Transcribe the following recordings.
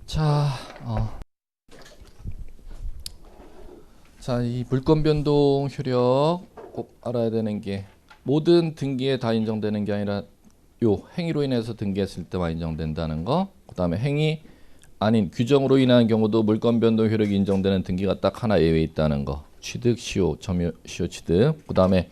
자, 이 물권 변동 효력 꼭 알아야 되는 게 모든 등기에 다 인정되는 게 아니라 요 행위로 인해서 등기했을 때만 인정된다는 거. 그다음에 행위 아닌 규정으로 인한 경우도 물권 변동 효력이 인정되는 등기가 딱 하나 예외 있다는 거. 취득, 시효, 점유, 시효, 취득. 그다음에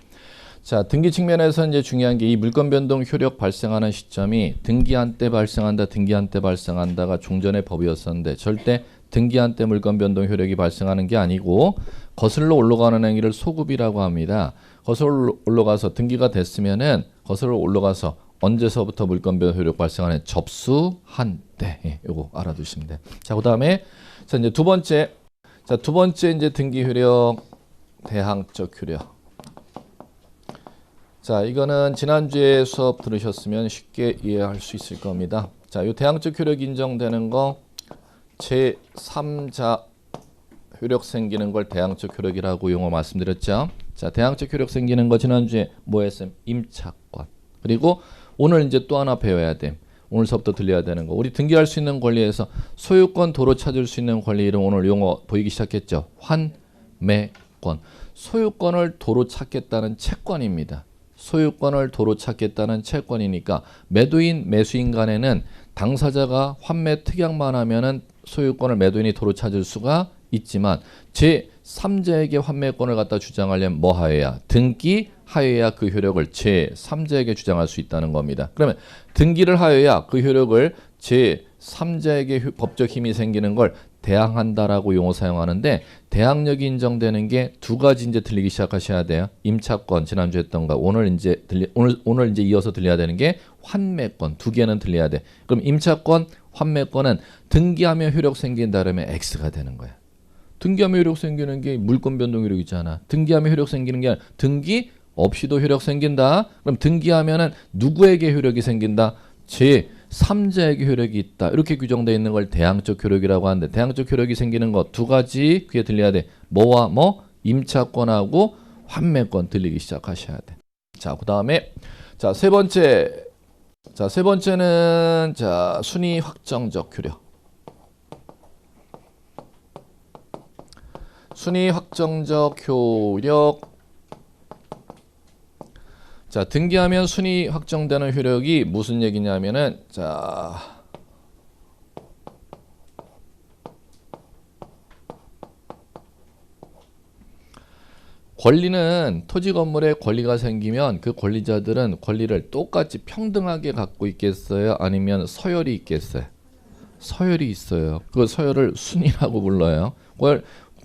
자, 등기 측면에서 이제 중요한 게 이 물권 변동 효력 발생하는 시점이 등기한 때 발생한다, 등기한 때 발생한다가 종전의 법이었었는데 절대 등기한 때 물권 변동 효력이 발생하는 게 아니고 거슬러 올라가는 행위를 소급이라고 합니다. 거슬러 올라가서 등기가 됐으면은 거슬러 올라가서 언제서부터 물권 변동 효력 발생하는 접수한 때 요거 알아두시면 돼. 자, 그다음에 자 이제 두 번째 이제 등기 효력 대항적 효력. 자, 이거는 지난주에 수업 들으셨으면 쉽게 이해할 수 있을 겁니다. 자, 이 대항적 효력 인정되는 거 제3자 효력 생기는 걸 대항적 효력이라고 용어 말씀드렸죠. 자, 대항적 효력 생기는 거 지난주에 뭐 했음? 임차권. 그리고 오늘 이제 또 하나 배워야 돼. 오늘 수업부터 들려야 되는 거. 우리 등기할 수 있는 권리에서 소유권 도로 찾을 수 있는 권리 이름 오늘 용어 보이기 시작했죠. 환매권. 소유권을 도로 찾겠다는 채권입니다. 소유권을 도로 찾겠다는 채권이니까 매도인, 매수인 간에는 당사자가 환매 특약만 하면은 소유권을 매도인이 도로 찾을 수가 있지만 제3자에게 환매권을 갖다 주장하려면 뭐 하여야? 등기 하여야 그 효력을 제3자에게 주장할 수 있다는 겁니다. 그러면 등기를 하여야 그 효력을 제3자에게 법적 힘이 생기는 걸 대항한다라고 용어 사용하는데 대항력이 인정되는 게 두 가지 이제 들리기 시작하셔야 돼요. 임차권 지난주 했던 거 오늘 이제 이어서 들려야 되는 게 환매권 두 개는 들려야 돼. 그럼 임차권, 환매권은 등기하면 효력 생긴다 그러면 X가 되는 거야. 등기하면 효력 생기는 게 물권 변동 효력이잖아. 등기하면 효력 생기는 게 아니라 등기 없이도 효력 생긴다. 그럼 등기하면은 누구에게 효력이 생긴다? 제3자에게 효력이 있다. 이렇게 규정되어 있는 걸 대항적 효력이라고 하는데 대항적 효력이 생기는 거 두 가지 귀에 들려야 돼. 뭐와 뭐? 임차권하고 환매권 들리기 시작하셔야 돼. 자, 그다음에 세 번째는 순위 확정적 효력. 순위 확정적 효력. 자, 등기하면 순위 확정되는 효력이 무슨 얘기냐면은 권리는 토지 건물에 권리가 생기면 그 권리자들은 권리를 똑같이 평등하게 갖고 있겠어요? 아니면 서열이 있겠어요? 서열이 있어요. 그 서열을 순위라고 불러요.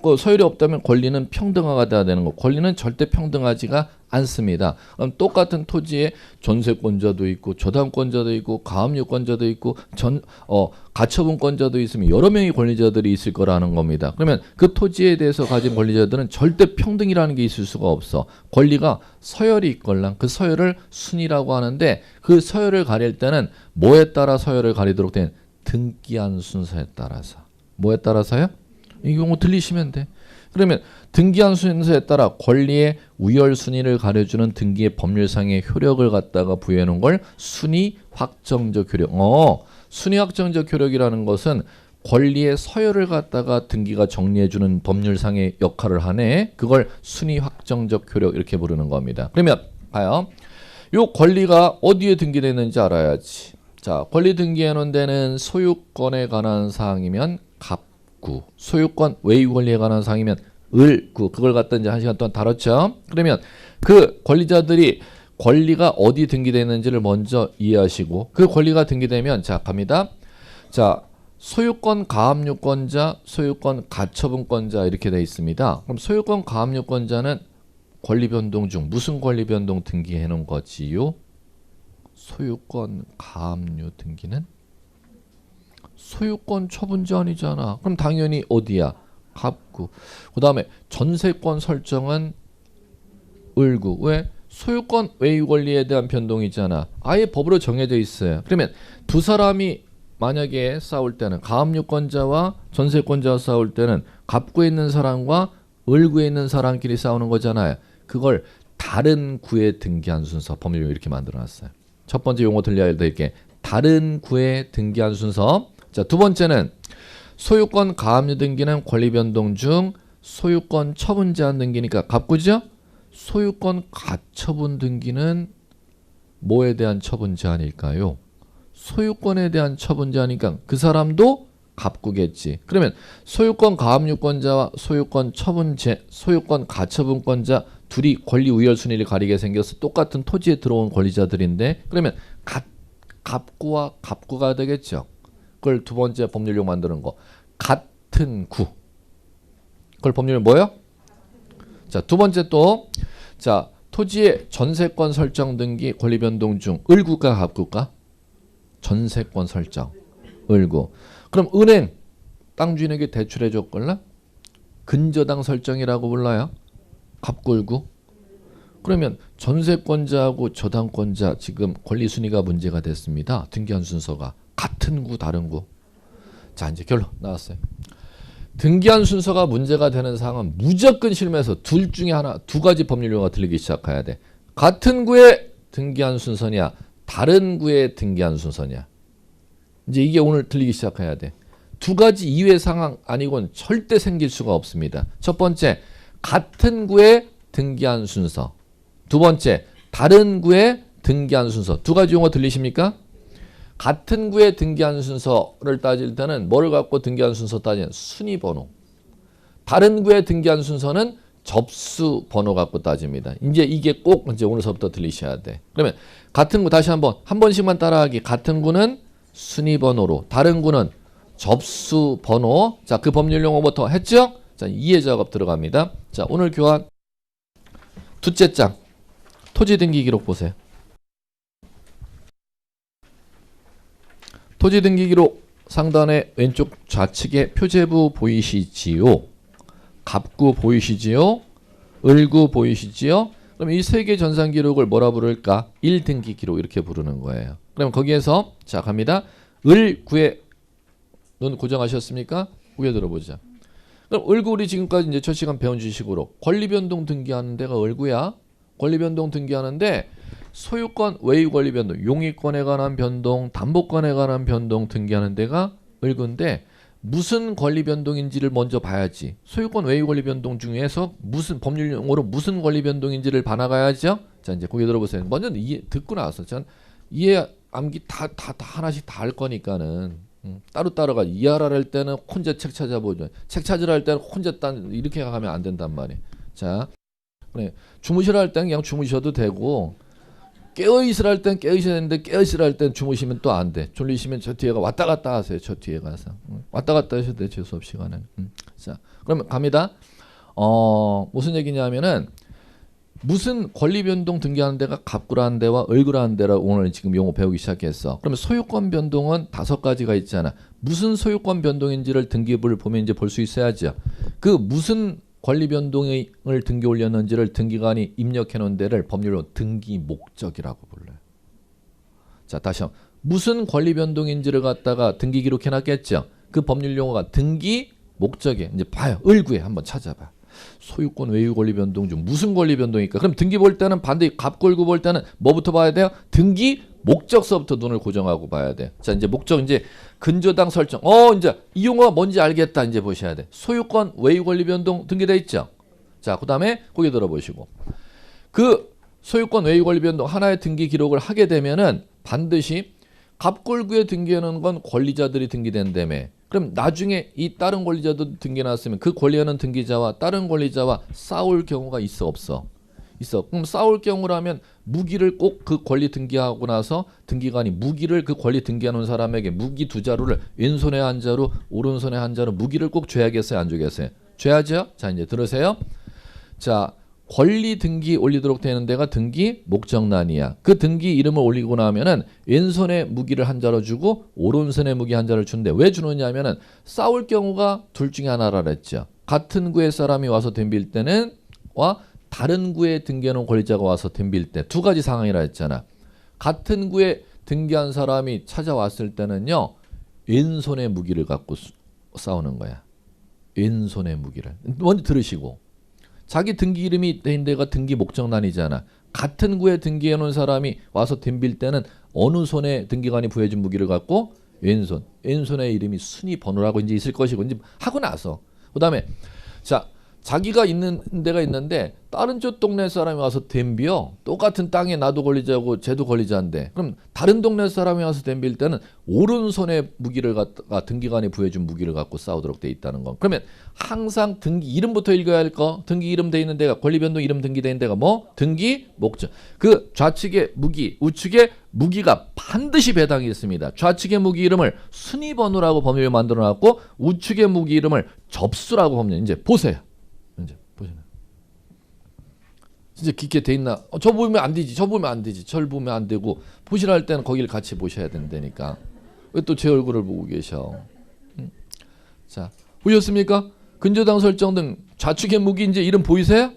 그 서열이 없다면 권리는 평등화가 돼야 되는 거. 권리는 절대 평등하지가 않습니다. 그럼 똑같은 토지에 전세권자도 있고 저당권자도 있고 가압류권자도 있고 가처분권자도 있으면 여러 명의 권리자들이 있을 거라는 겁니다. 그러면 그 토지에 대해서 가진 권리자들은 절대 평등이라는 게 있을 수가 없어. 권리가 서열이 있걸랑 그 서열을 순위라고 하는데 그 서열을 가릴 때는 뭐에 따라 서열을 가리도록 된 등기한 순서에 따라서. 뭐에 따라서요? 이 경우 들리시면 돼. 그러면 등기한 순서에 따라 권리의 우열순위를 가려주는 등기의 법률상의 효력을 갖다가 부여해 놓은 걸 순위 확정적 효력. 순위 확정적 효력이라는 것은 권리의 서열을 갖다가 등기가 정리해주는 법률상의 역할을 하네. 그걸 순위 확정적 효력 이렇게 부르는 겁니다. 그러면 봐요. 요 권리가 어디에 등기되어 있는지 알아야지. 자, 권리 등기해 놓은 데는 소유권에 관한 사항이면 갑구, 소유권 외유 권리에 관한 사항이면 을구, 그걸 갖다 이제 1시간 동안 다뤘죠. 그러면 그 권리자들이 권리가 어디 등기되어 있는지를 먼저 이해하시고 그 권리가 등기되면 자, 갑니다. 자, 소유권 가압류권자, 소유권 가처분권자 이렇게 되어 있습니다. 그럼 소유권 가압류권자는 권리 변동 중 무슨 권리 변동 등기해 놓은 거지요? 소유권 가압류 등기는 소유권 처분 제한이잖아. 그럼 당연히 어디야? 갑구. 그 다음에 전세권 설정은 을구. 왜? 소유권 외유 권리에 대한 변동이잖아. 아예 법으로 정해져 있어요. 그러면 두 사람이 만약에 싸울 때는 가압류권자와 전세권자와 싸울 때는 갑구에 있는 사람과 을구에 있는 사람끼리 싸우는 거잖아요. 그걸 다른 구에 등기한 순서 법률로 이렇게 만들어놨어요. 첫 번째 용어 들려야 될 게 다른 구에 등기한 순서. 자, 두 번째는 소유권 가압류 등기는 권리 변동 중 소유권 처분 제한 등기니까 갑구죠. 소유권 가처분 등기는 뭐에 대한 처분 제한일까요? 소유권에 대한 처분 제한이니까 그 사람도 갑구겠지. 그러면 소유권 가압류권자와 소유권 가처분권자 둘이 권리 우열 순위를 가리게 생겨서 똑같은 토지에 들어온 권리자들인데 그러면 갑구와 갑구가 되겠죠. 그걸 두 번째 법률용 만드는 거. 같은 구. 그걸 법률용 뭐예요? 자, 두 번째 또 자, 토지의 전세권 설정 등기 권리 변동 중 을구가 갑구가? 전세권 설정. 을구. 그럼 은행 땅 주인에게 대출해 줬걸라? 근저당 설정이라고 불러요. 갑구을구. 그러면 전세권자하고 저당권자 지금 권리 순위가 문제가 됐습니다. 등기한 순서가 같은 구 다른 구. 자, 이제 결론 나왔어요. 등기한 순서가 문제가 되는 사항은 무조건 실무에서 둘 중에 하나, 두 가지 법률 용어가 들리기 시작해야 돼. 같은 구에 등기한 순서냐, 다른 구에 등기한 순서냐. 이제 이게 오늘 들리기 시작해야 돼. 두 가지 이외의 상황 아니고는 절대 생길 수가 없습니다. 첫 번째, 같은 구에 등기한 순서. 두 번째, 다른 구에 등기한 순서. 두 가지 용어 들리십니까? 같은 구에 등기한 순서를 따질 때는 뭐를 갖고 등기한 순서 따지는 순위 번호. 다른 구에 등기한 순서는 접수 번호 갖고 따집니다. 이제 이게 꼭 이제 오늘서부터 들리셔야 돼. 그러면 같은 구 다시 한 번씩만 따라하기. 같은 구는 순위 번호로, 다른 구는 접수 번호. 자, 그 법률 용어부터 했죠? 자, 이해 작업 들어갑니다. 자, 오늘 교환 둘째 장 토지 등기 기록 보세요. 토지 등기 기록 상단의 왼쪽 좌측에 표제부 보이시지요? 갑구 보이시지요? 을구 보이시지요? 그럼 이 세 개 전산 기록을 뭐라 부를까? 1등기 기록 이렇게 부르는 거예요. 그럼 거기에서 자 갑니다. 을구에 눈 고정하셨습니까? 후에 들어보자. 그럼 을구 우리 지금까지 이제 첫 시간 배운 지식으로 권리 변동 등기하는 데가 을구야. 권리 변동 등기하는데 소유권 외유 권리 변동, 용의권에 관한 변동, 담보권에 관한 변동 등기하는 데가 을구인데 무슨 권리 변동인지를 먼저 봐야지. 소유권 외유 권리 변동 중에서 무슨 법률 용어로 무슨 권리 변동인지를 봐나가야죠. 자, 이제 거기 들어보세요. 먼저 듣고 나서 전 이해 암기 다 하나씩 다 할 거니까는 따로따로가 이해하라 할 때는 혼자 책 찾아보죠. 책 찾으라 할 때는 혼자 이렇게 가면 안 된단 말이에요. 자, 그래. 주무시라 할 때는 그냥 주무셔도 되고 깨어있으라 할 땐 깨어있어야 되는데 깨어있으라 할 땐 주무시면 또 안 돼. 졸리시면 저 뒤에 왔다 갔다 하세요. 저 뒤에 가서 왔다 갔다 하셔도 돼요. 수업 시간에. 자, 그러면 갑니다. 무슨 얘기냐면은 무슨 권리 변동 등기하는 데가 갑구라는 데와 을구라는 데라 오늘 지금 용어 배우기 시작했어. 그러면 소유권 변동은 5가지가 있잖아. 무슨 소유권 변동인지를 등기부를 보면 이제 볼 수 있어야죠. 그 무슨 권리 변동을 등기 올렸는지를 등기관이 입력해 놓은 데를 법률로 등기 목적이라고 불러요. 자, 다시 한번. 무슨 권리 변동인지를 갖다가 등기 기록해 놨겠죠. 그 법률 용어가 등기 목적에 이제 봐요. 을구에 한번 찾아봐. 소유권 외유 권리 변동 중 무슨 권리 변동일까? 그럼 등기 볼 때는 반드시 갑구 을구 볼 때는 뭐부터 봐야 돼요? 등기 목적서부터 눈을 고정하고 봐야 돼. 자, 이제 목적 이제 근저당 설정. 이제 이 용어가 뭔지 알겠다. 이제 보셔야 돼. 소유권 외유 권리 변동 등기돼 있죠. 자, 그다음에 거기 들어보시고 그 소유권 외유 권리 변동 하나의 등기 기록을 하게 되면은 반드시 갑구 을구에 등기하는 건 권리자들이 등기된다며. 그럼 나중에 이 다른 권리자도 등기해놨으면 그 권리하는 등기자와 다른 권리자와 싸울 경우가 있어 없어? 있어. 그럼 싸울 경우라면 무기를 꼭 그 권리 등기하고 나서 등기관이 무기를 그 권리 등기하는 사람에게 무기 2자루를 왼손에 한 자루 오른손에 한 자루 무기를 꼭 줘야겠어요? 안 주겠어요? 줘야죠. 자, 이제 들으세요. 자, 권리 등기 올리도록 되는 데가 등기 목적란이야. 그 등기 이름을 올리고 나면은 왼손에 무기를 한 자루 주고 오른손에 무기 한 자루를 주는데 왜 주느냐면은 싸울 경우가 둘 중에 하나라 그랬죠. 같은 구의 사람이 와서 덤빌 때는 다른 구에 등기해놓은 권리자가 와서 덤빌 때 두 가지 상황이라 했잖아. 같은 구에 등기한 사람이 찾아왔을 때는요. 왼손에 무기를 갖고 싸우는 거야. 왼손에 무기를. 먼저 들으시고. 자기 등기 이름이 된 데가 등기 목적란이잖아. 같은 구에 등기해놓은 사람이 와서 덤빌 때는 어느 손에 등기관이 부여해준 무기를 갖고 왼손. 왼손의 이름이 순위 번호라고 이제 있을 것이고 이제 하고 나서 그다음에 자 자기가 있는 데가 있는데 다른 쪽 동네 사람이 와서 댐비어 똑같은 땅에 나도 걸리자고 쟤도 걸리자인데 그럼 다른 동네 사람이 와서 댐빌 때는 오른손에 무기를 갖다가 등기관이 부여준 무기를 갖고 싸우도록 돼 있다는 거. 그러면 항상 등기 이름부터 읽어야 할 거. 등기 이름 돼 있는 데가 권리변동 이름 등기돼 있는 데가 뭐? 등기 목적. 그 좌측의 무기, 우측의 무기가 반드시 배당이 있습니다. 좌측의 무기 이름을 순위번호라고 법률에 만들어놨고 우측의 무기 이름을 접수라고 법률. 이제 보세요. 이제 보시면 진짜 깊게 돼 있나? 저 보면 안 되지. 저 보면 안 되지. 절 보면 안 되고 보시라 할 때는 거기를 같이 보셔야 된다니까. 왜 또 제 얼굴을 보고 계셔? 자 보셨습니까? 근저당 설정 등 좌측의 무기 이제 이름 보이세요?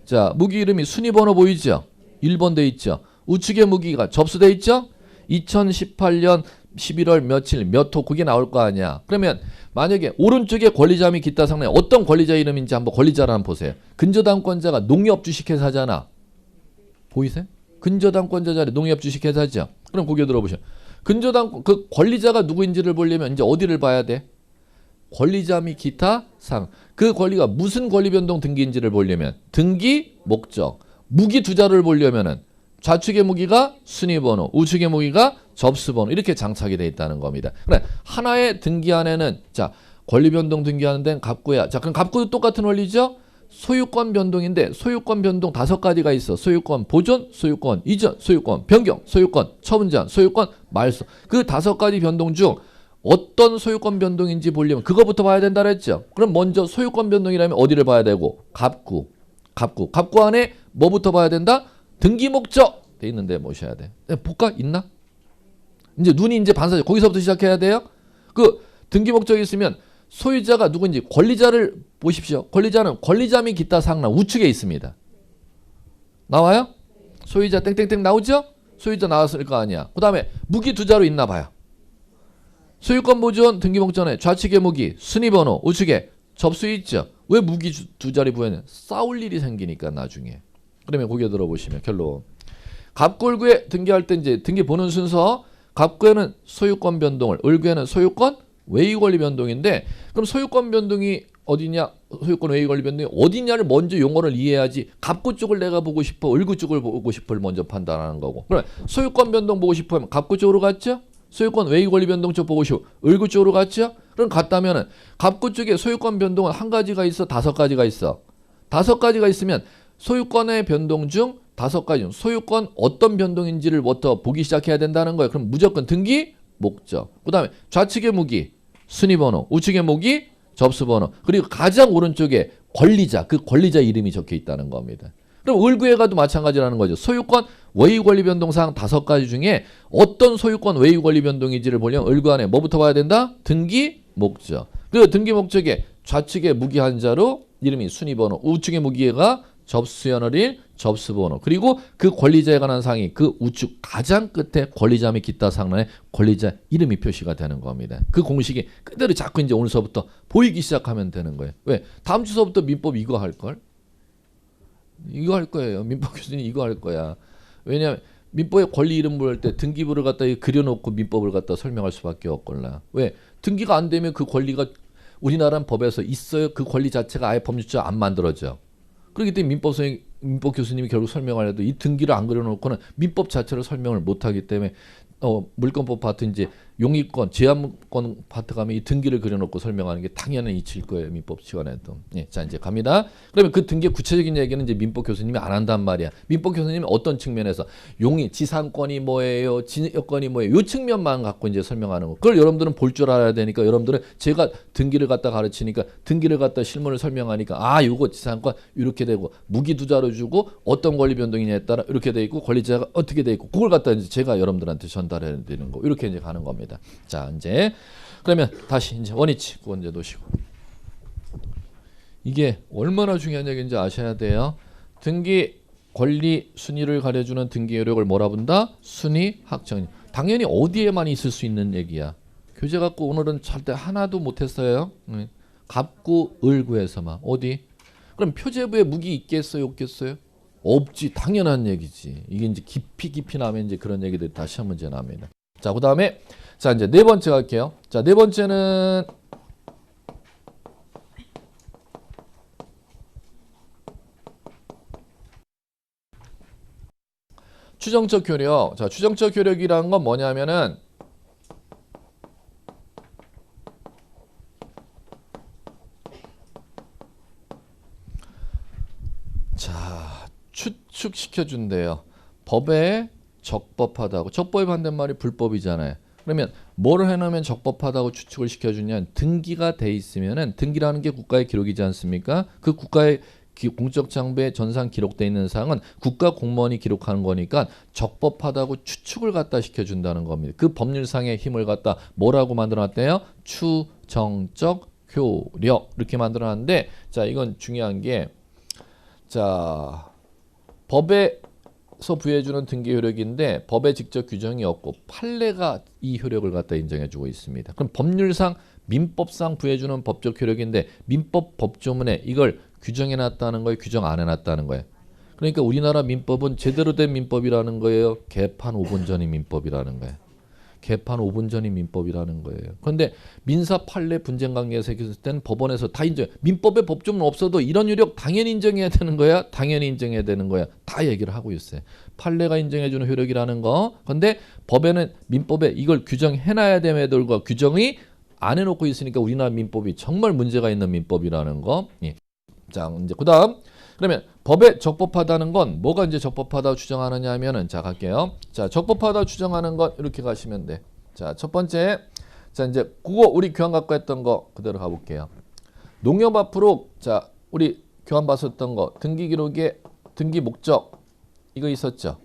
자 무기 이름이 순위번호 보이죠? 1번 돼 있죠. 우측의 무기가 접수돼 있죠? 2018년 11월 며칠 몇 호 그게 나올 거 아니야. 그러면 만약에 오른쪽에 권리자 및 기타 상내 어떤 권리자 이름인지 한번 권리자를 한번 보세요. 근저당권자가 농협 주식회사잖아. 보이세요? 근저당권자 자리 농협 주식회사죠. 그럼 고개 들어보세요. 근저당 그 권리자가 누구인지를 보려면 이제 어디를 봐야 돼? 권리자 및 기타 상. 그 권리가 무슨 권리 변동 등기인지를 보려면 등기 목적. 무기 두 자를 보려면은 좌측의 무기가 순위번호, 우측의 무기가 접수번호 이렇게 장착이 되어 있다는 겁니다. 그래 하나의 등기 안에는 자 권리 변동 등기하는 데는 갑구야. 자 그럼 갑구도 똑같은 원리죠. 소유권 변동인데 소유권 변동 5가지가 있어. 소유권 보존, 소유권 이전, 소유권 변경, 소유권 처분 제한, 소유권 말소. 그 5가지 변동 중 어떤 소유권 변동인지 보려면 그거부터 봐야 된다 그랬죠. 그럼 먼저 소유권 변동이라면 어디를 봐야 되고? 갑구. 갑구 안에 뭐부터 봐야 된다? 등기 목적 돼 있는데 모셔야 돼. 볼까? 있나? 이제 눈이 이제 반사죠. 거기서부터 시작해야 돼요. 그 등기 목적이 있으면 소유자가 누군지 권리자를 보십시오. 권리자는 권리자 및 기타 상랑 우측에 있습니다. 나와요? 소유자 땡땡땡 나오죠? 소유자 나왔을 거 아니야. 그 다음에 무기 두 자로 있나 봐요. 소유권 보존 등기 목적에 좌측에 무기 순위번호 우측에 접수 있죠. 왜 무기 두 자리 부여는 싸울 일이 생기니까 나중에. 그러면 고개 들어보시면 결론. 갑골구에 등기할 때 이제 등기 보는 순서 갑구에는 소유권 변동을 을구에는 소유권 외의 권리 변동인데 그럼 소유권 변동이 어디냐 소유권 외의 권리 변동이 어디냐를 먼저 용어를 이해해야지 갑구 쪽을 내가 보고 싶어 을구 쪽을 보고 싶어를 먼저 판단하는 거고 그럼 소유권 변동 보고 싶으면 갑구 쪽으로 갔죠. 소유권 외의 권리 변동 쪽 보고 싶어 을구 쪽으로 갔죠. 그럼 갔다면은 갑구 쪽에 소유권 변동은 한 가지가 있어 5가지가 있어 5가지가 있으면 소유권의 변동 중 5가지 중 소유권 어떤 변동인지를 부터 보기 시작해야 된다는 거예요. 그럼 무조건 등기 목적. 그 다음에 좌측의 무기 순위번호 우측의 무기 접수번호 그리고 가장 오른쪽에 권리자 그 권리자 이름이 적혀 있다는 겁니다. 그럼 을구에 가도 마찬가지라는 거죠. 소유권 외의 권리 변동사항 5가지 중에 어떤 소유권 외의 권리 변동인지를 보려면 을구 안에 뭐부터 봐야 된다? 등기 목적. 그리고 등기 목적에 좌측의 무기 한자로 이름이 순위번호 우측의 무기가 접수연월일 접수번호 그리고 그 권리자에 관한 사항이 그 우측 가장 끝에 권리자 및 기타 상란에 권리자 이름이 표시가 되는 겁니다. 그 공식이 그대로 자꾸 이제 오늘서부터 보이기 시작하면 되는 거예요. 왜? 다음 주서부터 민법 이거 할걸? 이거 할 거예요. 민법 교수님 이거 할 거야. 왜냐하면 민법의 권리 이름 부를 때 등기부를 갖다 그려놓고 민법을 갖다 설명할 수밖에 없걸라. 왜? 등기가 안 되면 그 권리가 우리나라 법에서 있어요. 그 권리 자체가 아예 법률적으로 안 만들어져. 그렇기 때문에 민법 교수님이 결국 설명하려도 이 등기를 안 그려놓고는 민법 자체를 설명을 못하기 때문에 물권법 파트 이제 용의권, 제한권 파트 가면 이 등기를 그려놓고 설명하는 게 당연히 이칠 거예요. 민법 시간에도. 예, 자 이제 갑니다. 그러면 그 등기의 구체적인 얘기는 이제 민법 교수님이 안 한단 말이야. 민법 교수님이 어떤 측면에서 용의, 지상권이 뭐예요, 진역권이 뭐예요, 요 측면만 갖고 이제 설명하는 거. 그걸 여러분들은 볼 줄 알아야 되니까 여러분들은 제가 등기를 갖다 가르치니까 등기를 갖다 실문을 설명하니까 아 요거 지상권 이렇게 되고 무기 두자로 주고 어떤 권리 변동이냐에 따라 이렇게 돼 있고 권리자가 어떻게 돼 있고 그걸 갖다 이제 제가 여러분들한테 전달해야 되는 거 이렇게 이제 가는 겁니다. 자 이제 그러면 다시 이제 원위치 그건 이제 놓으시고 이게 얼마나 중요한 얘기인지 아셔야 돼요. 등기 권리 순위를 가려주는 등기 여력을 뭐라 본다? 순위 확정. 당연히 어디에만 있을 수 있는 얘기야. 교재 갖고 오늘은 절대 하나도 못했어요. 갑구 을구에서만 어디? 그럼 표제부에 무기 있겠어요, 없겠어요? 없지, 당연한 얘기지. 이게 이제 깊이 나면 이제 그런 얘기들이 다시 한 문제 나옵니다. 자, 그 다음에 자, 이제 네 번째 갈게요. 자, 네 번째는 추정적 효력. 자, 추정적 효력이라는 건 뭐냐면은 자, 추측시켜 준대요. 법에 적법하다고. 적법의 반대말이 불법이잖아요. 그러면 뭐를 해놓으면 적법하다고 추측을 시켜주냐? 등기가 돼 있으면은 등기라는 게 국가의 기록이지 않습니까? 그 국가의 공적 장부에 전산 기록돼 있는 사항은 국가 공무원이 기록하는 거니까 적법하다고 추측을 갖다 시켜준다는 겁니다. 그 법률상의 힘을 갖다 뭐라고 만들어놨대요? 추정적 효력 이렇게 만들어놨는데 자 이건 중요한 게 자 법에서 부여해주는 등기 효력인데 법에 직접 규정이 없고 판례가 이 효력을 갖다 인정해주고 있습니다. 그럼 법률상 민법상 부여해주는 법적 효력인데 민법 법조문에 이걸 규정해놨다는 거예요? 규정 안 해놨다는 거예요? 그러니까 우리나라 민법은 제대로 된 민법이라는 거예요? 개판 5분 전이 민법이라는 거예요? 개판 5분 전이 민법이라는 거예요. 그런데 민사 판례 분쟁 관계에서 있을 때는 법원에서 다 인정. 민법에 법조문 없어도 이런 효력 당연히 인정해야 되는 거야. 당연히 인정해야 되는 거야. 다 얘기를 하고 있어요. 판례가 인정해주는 효력이라는 거. 그런데 법에는 민법에 이걸 규정해놔야 됨에도 불구하고 규정이 안 해놓고 있으니까 우리나라 민법이 정말 문제가 있는 민법이라는 거. 예. 자 이제 그다음 그러면 법에 적법하다는 건 뭐가 이제 적법하다고 추정하느냐 하면은 자 갈게요. 자 적법하다고 추정하는 건 이렇게 가시면 돼. 자 첫 번째 자 이제 그거 우리 교환 갖고 했던 거 그대로 가볼게요. 농협 앞으로 자 우리 교환 봤었던 거 등기 기록에 등기 목적 이거 있었죠.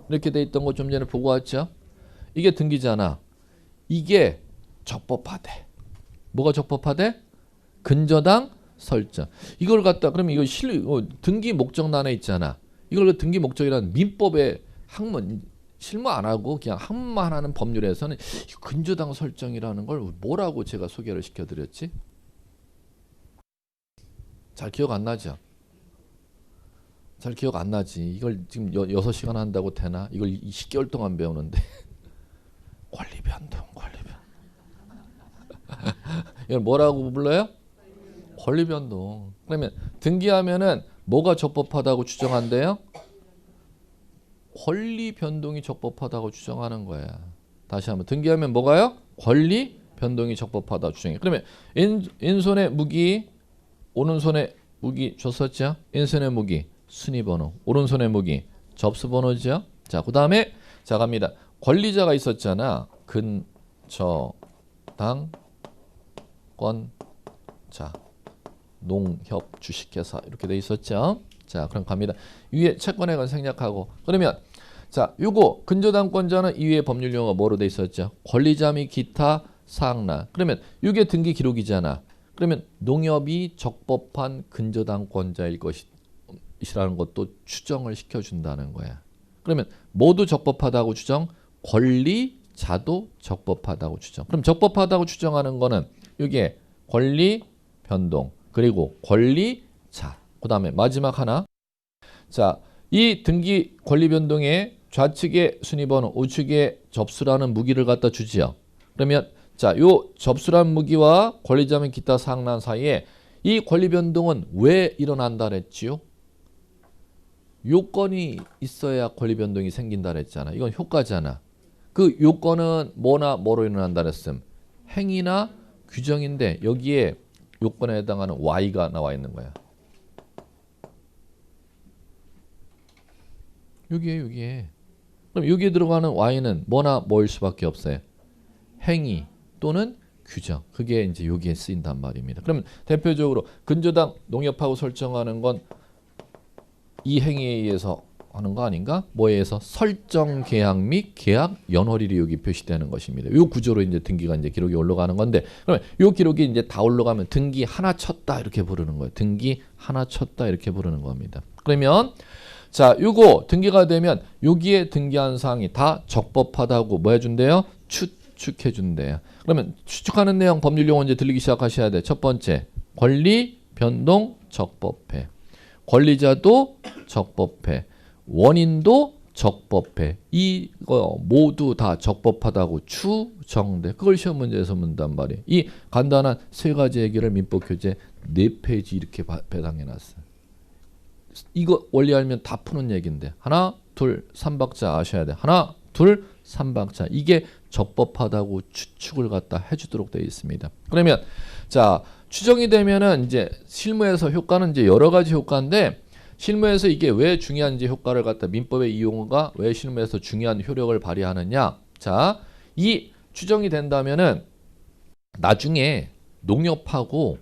이렇게 돼 있던 거 좀 전에 보고 왔죠. 이게 등기잖아. 이게 적법하대. 뭐가 적법하대? 근저당 설정. 이걸 갖다 그러면 이거 등기 목적란에 있잖아. 이걸 등기 목적이라는 민법의 학문 실무 안 하고 그냥 학문만 하는 법률에서는 근저당 설정이라는 걸 뭐라고 제가 소개를 시켜드렸지? 잘 기억 안 나죠? 잘 기억 안 나지. 이걸 지금 6시간 한다고 되나? 이걸 10개월 동안 배우는데. 권리변동. 이걸 뭐라고 불러요? 권리변동. 그러면 등기하면은 뭐가 적법하다고 추정한대요? 권리변동이 적법하다고 추정하는 거야. 다시 한번 등기하면 뭐가요? 권리변동이 적법하다고 추정해. 그러면 왼손에 무기, 오른손에 무기 줬었죠? 왼손에 무기 순위번호, 오른손에 무기 접수번호죠. 자, 그 다음에 자 갑니다. 권리자가 있었잖아. 근저당 자 농협 주식회사 이렇게 돼 있었죠. 자 그럼 갑니다. 위에 채권액은 생략하고 그러면 자 요거 근저당권자는 이외의 법률 용어가 뭐로 돼 있었죠? 권리자 및 기타 사항란. 그러면 이게 등기 기록이잖아. 그러면 농협이 적법한 근저당권자일 것이라는 것도 추정을 시켜준다는 거야. 그러면 모두 적법하다고 추정, 권리자도 적법하다고 추정. 그럼 적법하다고 추정하는 거는 이게 권리 변동 그리고 권리자 그 다음에 마지막 하나 자 이 등기 권리 변동에 좌측에 순위번호 우측에 접수라는 무기를 갖다 주지요. 그러면 자 요 접수란 무기와 권리자 및 기타 사항란 사이에 이 권리 변동은 왜 일어난다 그랬지요? 요건이 있어야 권리 변동이 생긴다 그랬잖아. 이건 효과잖아. 그 요건은 뭐나 뭐로 일어난다 그랬음? 행위나 규정인데 여기에 요건에 해당하는 Y가 나와 있는 거야. 여기에. 그럼 여기에 들어가는 Y는 뭐나 뭐일 수밖에 없어요. 행위 또는 규정. 그게 이제 여기에 쓰인단 말입니다. 그러면 대표적으로 근저당 농협하고 설정하는 건 이 행위에 의해서 하는 거 아닌가? 뭐에 의해서 설정 계약 및 계약 연월일이 여기 표시되는 것입니다. 이 구조로 이제 등기가 이제 기록이 올라가는 건데, 그러면 이 기록이 이제 다 올라가면 등기 하나 쳤다 이렇게 부르는 거예요. 등기 하나 쳤다 이렇게 부르는 겁니다. 그러면 자, 요거 등기가 되면 여기에 등기한 사항이 다 적법하다고 뭐 해준대요? 추측해 준대요. 그러면 추측하는 내용 법률 용어 이제 들리기 시작하셔야 돼. 첫 번째, 권리 변동 적법해. 권리자도 적법해. 원인도 적법해. 이거 모두 다 적법하다고 추정돼. 그걸 시험 문제에서 문단 말이에요. 이 간단한 세 가지 얘기를 민법 교재 4페이지 이렇게 배당해놨어요. 이거 원리 알면 다 푸는 얘기인데 하나, 둘, 3박자 아셔야 돼. 하나, 둘, 3박자. 이게 적법하다고 추측을 갖다 해주도록 되어 있습니다. 그러면 자 추정이 되면은 이제 실무에서 효과는 이제 여러 가지 효과인데 실무에서 이게 왜 중요한지 효과를 갖다 민법의 이용어가 왜 실무에서 중요한 효력을 발휘하느냐. 자, 이 추정이 된다면은 나중에 농협하고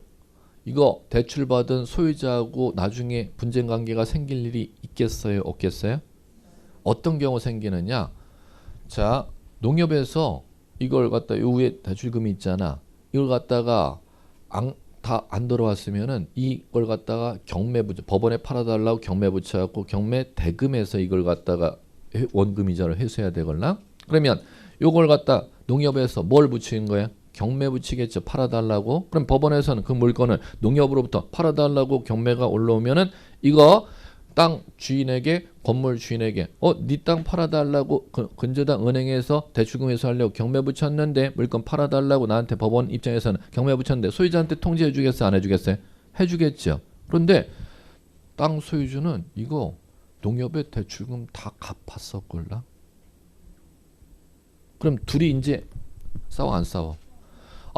이거 대출받은 소유자하고 나중에 분쟁 관계가 생길 일이 있겠어요? 없겠어요? 어떤 경우 생기느냐? 자, 농협에서 이걸 갖다 요 위에 대출금이 있잖아. 이걸 갖다가 다 안 들어왔으면은 이걸 갖다가 경매부채 법원에 팔아달라고 경매 붙여갖고 경매 대금에서 이걸 갖다가 원금 이자를 회수해야 되거나 그러면 요걸 갖다 농협에서 뭘 붙이는 거야? 경매 붙이겠죠. 팔아달라고. 그럼 법원에서는 그 물건을 농협으로부터 팔아달라고 경매가 올라오면은 이거 땅 주인에게 건물 주인에게 네 땅 팔아달라고 근저당 은행에서 대출금 회수하려고 경매 붙였는데 물건 팔아달라고 나한테 법원 입장에서는 경매 붙였는데 소유자한테 통지해 주겠어요? 안 해주겠어요? 해주겠죠. 그런데 땅 소유주는 이거 농협의 대출금 다 갚았었걸라. 그럼 둘이 이제 싸워 안 싸워?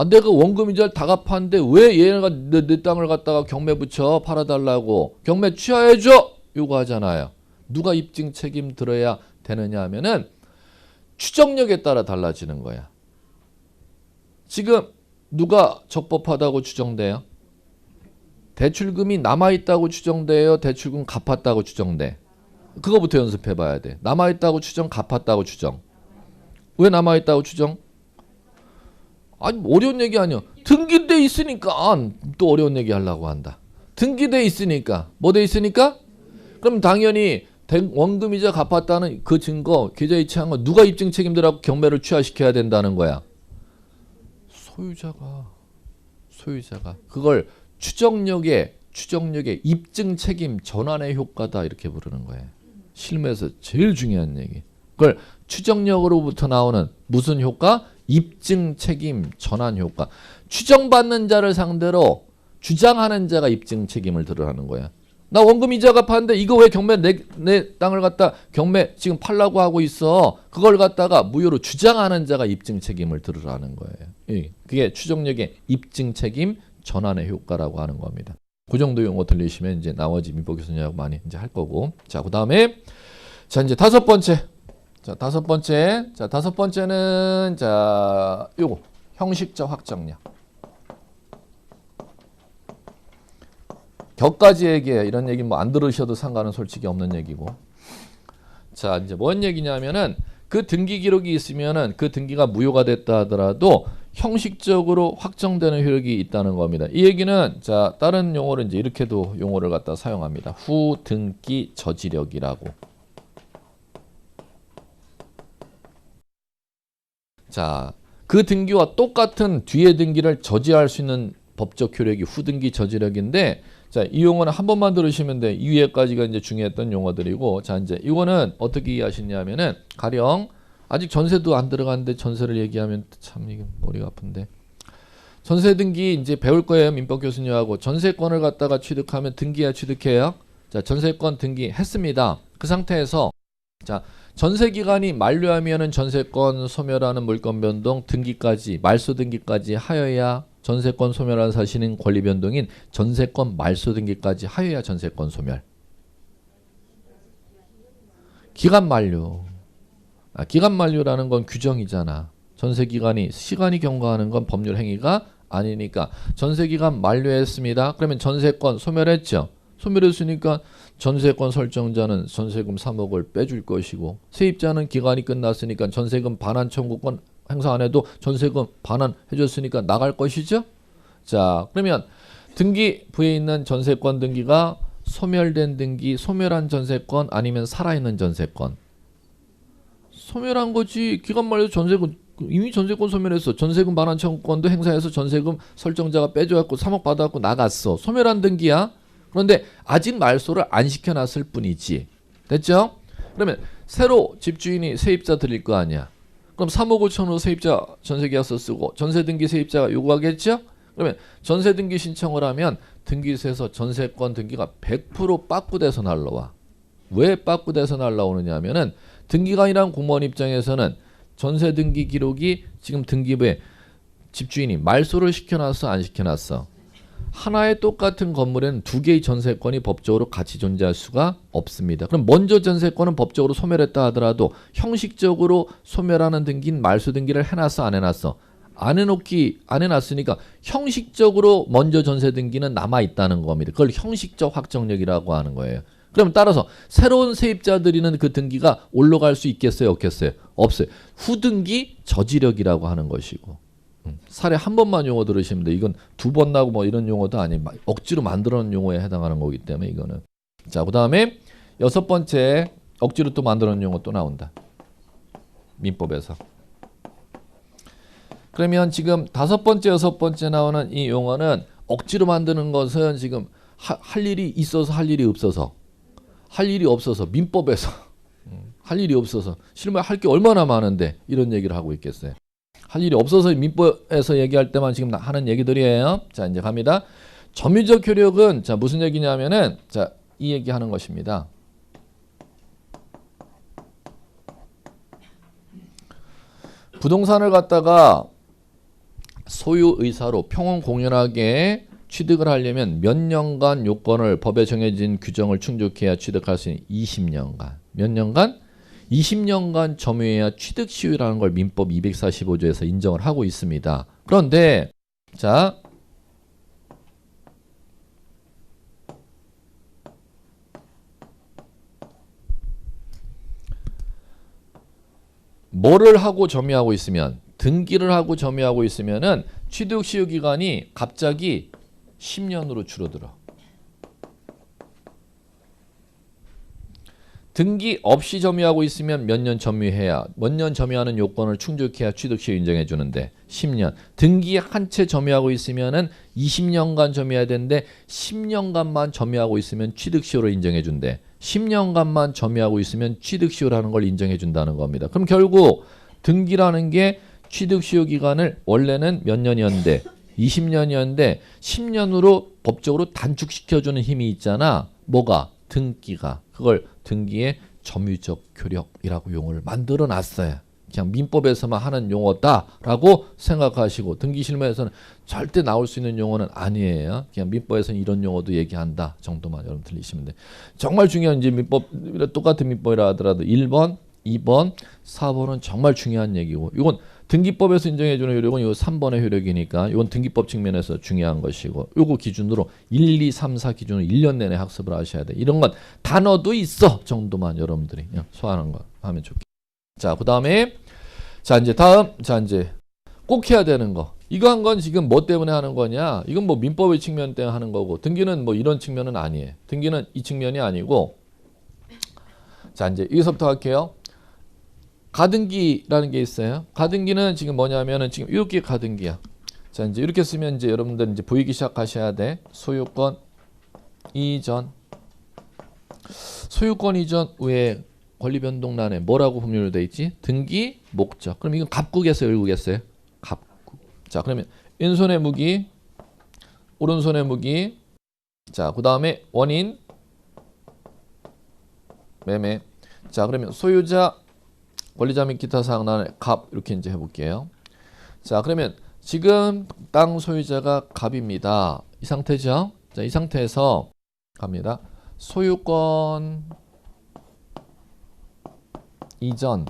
내가 원금 이자를 다 갚았는데 왜 얘가 내 땅을 갖다가 경매 붙여 팔아달라고 경매 취하해줘 요구하잖아요. 누가 입증 책임 들어야 되느냐 하면은 추정력에 따라 달라지는 거야. 지금 누가 적법하다고 추정돼요? 대출금이 남아있다고 추정돼요? 대출금 갚았다고 추정돼? 그거부터 연습해 봐야 돼. 남아있다고 추정, 갚았다고 추정. 왜 남아있다고 추정? 아니 어려운 얘기 아니야. 등기돼 있으니까 또 어려운 얘기 하려고 한다. 등기돼 있으니까 뭐 돼 있으니까? 그럼 당연히 원금이자 갚았다는 그 증거 계좌 이체한 거 누가 입증 책임들하고 경매를 취하시켜야 된다는 거야. 소유자가 그걸 추정력의 입증 책임 전환의 효과다 이렇게 부르는 거예요. 실무에서 제일 중요한 얘기. 그걸 추정력으로부터 나오는 무슨 효과? 입증 책임 전환 효과. 추정받는 자를 상대로 주장하는 자가 입증 책임을 들으라는 거야. 나 원금 이자 갚았는데 이거 왜 경매 내 땅을 갖다 경매 지금 팔라고 하고 있어. 그걸 갖다가 무효로 주장하는 자가 입증 책임을 들으라는 거예요. 그게 추정력의 입증 책임 전환의 효과라고 하는 겁니다. 그 정도 용어 들리시면 이제 나머지 민법 교수님하고 많이 이제 할 거고. 자, 그다음에 자 이제 다섯 번째. 다섯 번째는 요거 형식적 확정력. 격까지 얘기해. 이런 얘기 뭐 안 들으셔도 상관은 솔직히 없는 얘기고. 자, 이제 뭔 얘기냐면은 그 등기 기록이 있으면은 그 등기가 무효가 됐다 하더라도 형식적으로 확정되는 효력이 있다는 겁니다. 이 얘기는 자, 다른 용어를 이제 이렇게도 용어를 갖다 사용합니다. 후등기 저지력이라고. 자, 그 등기와 똑같은 뒤에 등기를 저지할 수 있는 법적 효력이 후등기 저지력인데, 자, 이 용어는 한 번만 들으시면 돼. 이 위에까지가 이제 중요했던 용어들이고, 자, 이제 이거는 어떻게 이해하시냐면은 가령 아직 전세도 안 들어갔는데 전세를 얘기하면 참 이게 머리가 아픈데. 전세 등기 이제 배울 거예요. 민법 교수님하고. 전세권을 갖다가 취득하면 등기해야 취득해요. 자, 전세권 등기했습니다. 그 상태에서 자, 전세 기간이 만료하면은 전세권 소멸하는 물권 변동 등기까지 말소 등기까지 하여야 전세권 소멸한 사실인 권리 변동인 전세권 말소 등기까지 하여야 전세권 소멸. 기간 만료. 기간 만료라는 건 규정이잖아. 전세 기간이 시간이 경과하는 건 법률 행위가 아니니까 전세 기간 만료했습니다. 그러면 전세권 소멸했죠. 소멸했으니까 전세권 설정자는 전세금 3억을 빼줄 것이고 세입자는 기간이 끝났으니까 전세금 반환 청구권 행사 안 해도 전세금 반환 해줬으니까 나갈 것이죠. 자, 그러면 등기부에 있는 전세권 등기가 소멸된 등기, 소멸한 전세권 아니면 살아있는 전세권. 소멸한 거지. 기간 말에서 전세금 이미 전세권 소멸했어. 전세금 반환 청구권도 행사해서 전세금 설정자가 빼줘갖고 3억 받아갖고 나갔어. 소멸한 등기야. 그런데 아직 말소를 안 시켜놨을 뿐이지. 됐죠? 그러면 새로 집주인이 세입자 드릴 거 아니야. 그럼 3억 5천으로 세입자 전세계약서 쓰고 전세등기 세입자가 요구하겠죠? 그러면 전세등기 신청을 하면 등기소에서 전세권 등기가 100% 빠꾸돼서 날라와. 왜 빠꾸돼서 날라오느냐 하면은 등기관이란 공무원 입장에서는 전세등기 기록이 지금 등기부에 집주인이 말소를 시켜놨어 안 시켜놨어? 하나의 똑같은 건물에는 두 개의 전세권이 법적으로 같이 존재할 수가 없습니다. 그럼 먼저 전세권은 법적으로 소멸했다 하더라도 형식적으로 소멸하는 등기인 말소 등기를 해놨어 안 해놨어? 안 해놨으니까 형식적으로 먼저 전세 등기는 남아있다는 겁니다. 그걸 형식적 확정력이라고 하는 거예요. 그럼 따라서 새로운 세입자 드리는 그 등기가 올라갈 수 있겠어요 없겠어요? 없어요. 후등기 저지력이라고 하는 것이고 사례 한 번만 용어 들으시면 돼. 이건 두 번 나고 뭐 이런 용어도 아니고 억지로 만들어놓은 용어에 해당하는 거기 때문에 이거는. 자, 그 다음에 여섯 번째 억지로 또 만들어놓은 용어 또 나온다. 민법에서. 그러면 지금 다섯 번째 여섯 번째 나오는 이 용어는 억지로 만드는 것은 지금 할 일이 있어서 할 일이 없어서 할 일이 없어서 민법에서 할 일이 없어서 실무에 할 게 얼마나 많은데 이런 얘기를 하고 있겠어요. 할 일이 없어서 민법에서 얘기할 때만 지금 하는 얘기들이에요. 자, 이제 갑니다. 점유적 효력은 자 무슨 얘기냐면은 자 이 얘기하는 것입니다. 부동산을 갖다가 소유 의사로 평온 공연하게 취득을 하려면 몇 년간 요건을 법에 정해진 규정을 충족해야 취득할 수 있는 20년간. 몇 년간? 20년간 점유해야 취득 시효라는 걸 민법 245조에서 인정을 하고 있습니다. 그런데 자 뭐를 하고 점유하고 있으면 등기를 하고 점유하고 있으면은 취득 시효 기간이 갑자기 10년으로 줄어들어. 등기 없이 점유하고 있으면 몇 년 점유해야 몇 년 점유하는 요건을 충족해야 취득시효 인정해 주는데 10년. 등기 한 채 점유하고 있으면은 20년간 점유해야 되는데 10년간만 점유하고 있으면 취득시효를 인정해 준대. 10년간만 점유하고 있으면 취득시효라는 걸 인정해 준다는 겁니다. 그럼 결국 등기라는 게 취득시효 기간을 원래는 몇 년이었는데 20년이었는데 10년으로 법적으로 단축시켜주는 힘이 있잖아. 뭐가? 등기가. 그걸 등기의 점유적 효력이라고 용어를 만들어 놨어요. 그냥 민법에서만 하는 용어다라고 생각하시고 등기 실무에서는 절대 나올 수 있는 용어는 아니에요. 그냥 민법에서는 이런 용어도 얘기한다 정도만 여러분 들리시면 돼. 정말 중요한 이제 민법 똑같은 민법이라 하더라도 1번, 2번, 4번은 정말 중요한 얘기고 이건 등기법에서 인정해주는 효력은 요 3번의 효력이니까 이건 등기법 측면에서 중요한 것이고 요거 기준으로 1, 2, 3, 4 기준으로 1년 내내 학습을 하셔야 돼. 이런 건 단어도 있어 정도만 여러분들이 그냥 소화하는 거 하면 좋겠다. 자, 그 다음에 자 이제 다음 자 이제 꼭 해야 되는 거 이거 한 건 지금 뭐 때문에 하는 거냐 이건 뭐 민법의 측면 때문에 하는 거고 등기는 뭐 이런 측면은 아니에요. 등기는 이 측면이 아니고 자 이제 여기서부터 할게요. 가등기라는 게 있어요. 가등기는 지금 뭐냐면은 지금 이렇게 가등기야. 자 이제 이렇게 쓰면 이제 여러분들 이제 보이기 시작하셔야 돼. 소유권 이전 소유권 이전 외에 권리 변동란에 뭐라고 법률로 돼 있지? 등기 목적. 그럼 이건 갑국에서 열국이겠어요? 갑국. 자 그러면 왼손의 무기, 오른손의 무기. 자 그 다음에 원인, 매매. 자 그러면 소유자, 권리자 및 기타 사항란에 갑 이렇게 이제 해볼게요. 자 그러면 지금 땅 소유자가 갑입니다. 이 상태죠? 자 이 상태에서 갑니다. 소유권 이전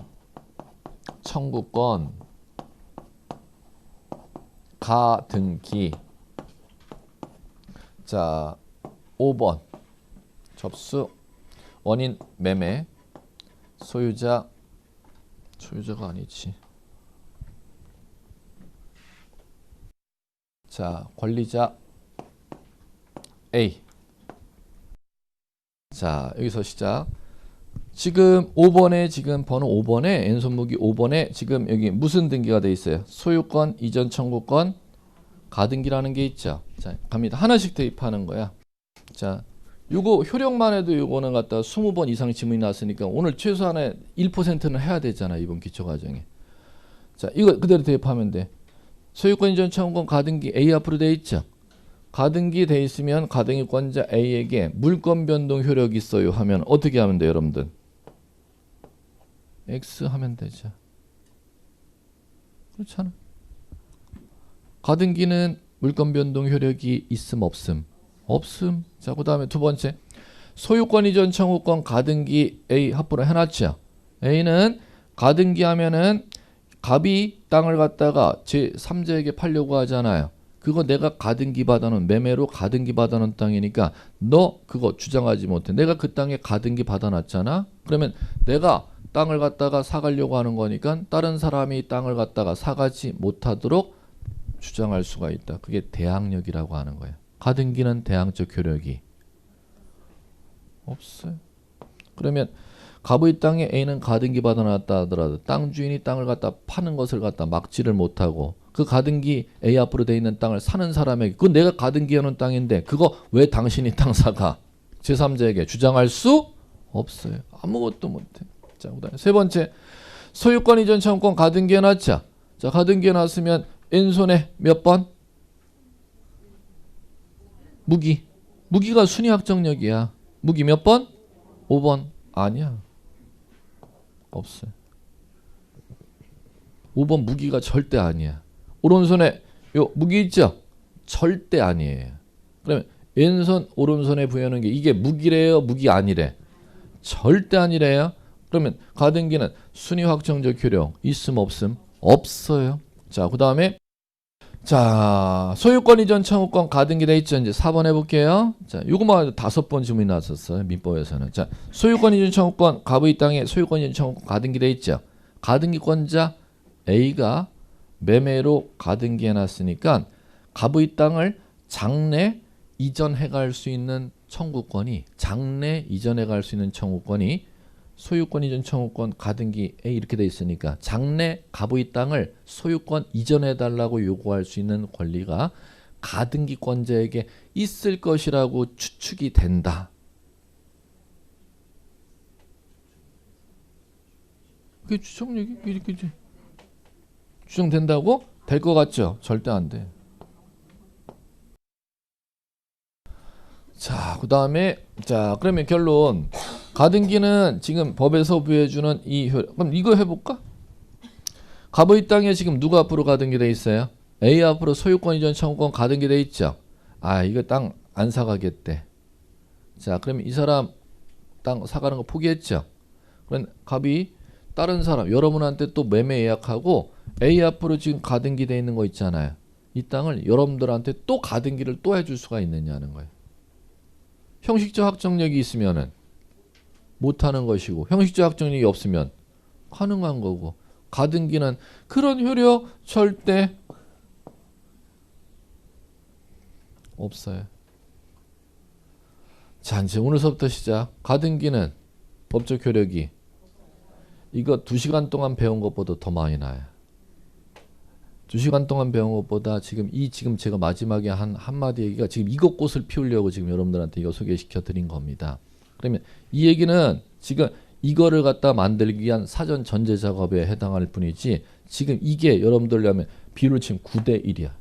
청구권 가등기. 자 5번 접수 원인 매매 소유자가 아니지. 자 권리자 A. 자 여기서 시작. 지금 5번에 지금 번호 5번에 왼손무기 5번에 지금 여기 무슨 등기가 돼 있어요? 소유권 이전 청구권 가등기라는 게 있죠. 자 갑니다. 하나씩 대입하는 거야. 자 요거 효력만 해도 요거는 갖다 20번 이상 지문이 났으니까 오늘 최소한의 1%는 해야 되잖아. 이번 기초과정에. 자, 이거 그대로 대입하면 돼. 소유권 이전 청구권 가등기 A 앞으로 돼 있죠. 가등기 돼 있으면 가등기권자 A에게 물권 변동 효력이 있어요 하면 어떻게 하면 돼요, 여러분들? X 하면 되죠. 그렇잖아. 가등기는 물권 변동 효력이 있음 없음? 없음. 자, 그 다음에 두 번째. 소유권 이전 청구권 가등기 A 합부로 해놨죠. A는 가등기 하면은 갑이 땅을 갖다가 제3자에게 팔려고 하잖아요. 그거 내가 가등기 받아놓은 매매로 가등기 받아놓은 땅이니까 너 그거 주장하지 못해. 내가 그 땅에 가등기 받아놨잖아. 그러면 내가 땅을 갖다가 사가려고 하는 거니까 다른 사람이 땅을 갖다가 사가지 못하도록 주장할 수가 있다. 그게 대항력이라고 하는 거예요. 가등기는 대항적 효력이 없어요. 그러면 갑의 땅에 A는 가등기 받아놨다 하더라도 땅 주인이 땅을 갖다 파는 것을 갖다 막지를 못하고 그 가등기 A 앞으로 돼 있는 땅을 사는 사람에게 그건 내가 가등기 해놓은 땅인데 그거 왜 당신이 땅 사가? 제3자에게 주장할 수 없어요. 아무것도 못해. 자, 그다음에 세 번째. 소유권 이전 청구권 가등기 해놨자. 자, 가등기 해놨으면 왼손에 몇 번? 무기. 무기가 순위 확정력이야. 무기 몇 번? 5번. 아니야. 없어요. 5번 무기가 절대 아니야. 오른손에 요 무기 있죠? 절대 아니에요. 그러면 왼손 오른손에 부여하는 게 이게 무기래요? 무기 아니래? 절대 아니래요. 그러면 가등기는 순위 확정적 효력 있음 없음? 없어요. 자, 그 다음에 자, 소유권 이전 청구권 가등기 돼 있죠. 이제 4번 해볼게요. 자, 요거만 해도 5번 질문이 나왔었어요. 민법에서는. 자, 소유권 이전 청구권 갑의 땅에 소유권 이전 청구권 가등기 돼 있죠. 가등기권자 A가 매매로 가등기 해놨으니까 갑의 땅을 장래 이전해 갈 수 있는 청구권이 장래 이전해 갈 수 있는 청구권이 소유권 이전 청구권 가등기 A 이렇게 돼 있으니까 장래 갑의 땅을 소유권 이전해 달라고 요구할 수 있는 권리가 가등기권자에게 있을 것이라고 추측이 된다. 그게 추정력이 이렇게 추정된다고? 될 것 같죠? 절대 안 돼. 자, 그 다음에 자, 그러면 결론. 가등기는 지금 법에서 부여해주는 이 효력. 그럼 이거 해볼까? 갑의 땅에 지금 누가 앞으로 가등기 돼 있어요? A 앞으로 소유권 이전 청구권 가등기 돼 있죠. 아, 이거 땅 안 사가겠대. 자, 그러면 이 사람 땅 사가는 거 포기했죠. 그럼 갑이 다른 사람 여러분한테 또 매매 예약하고 A 앞으로 지금 가등기 돼 있는 거 있잖아요. 이 땅을 여러분들한테 또 가등기를 또 해줄 수가 있느냐는 거예요. 형식적 확정력이 있으면은 못하는 것이고 형식적 확정력이 없으면 가능한 거고 가등기는 그런 효력 절대 없어요. 자, 이제 오늘서부터 시작. 가등기는 법적 효력이 이거 2시간 동안 배운 것보다 더 많이 나요. 2시간 동안 배운 것보다 지금 제가 마지막에 한 한마디 얘기가 지금 이것 꽃을 피우려고 지금 여러분들한테 이거 소개시켜 드린 겁니다. 그러면 이 얘기는 지금 이거를 갖다 만들기 위한 사전 전제 작업에 해당할 뿐이지 지금 이게 여러분들로 하면 비율을 치면 9대 1이야.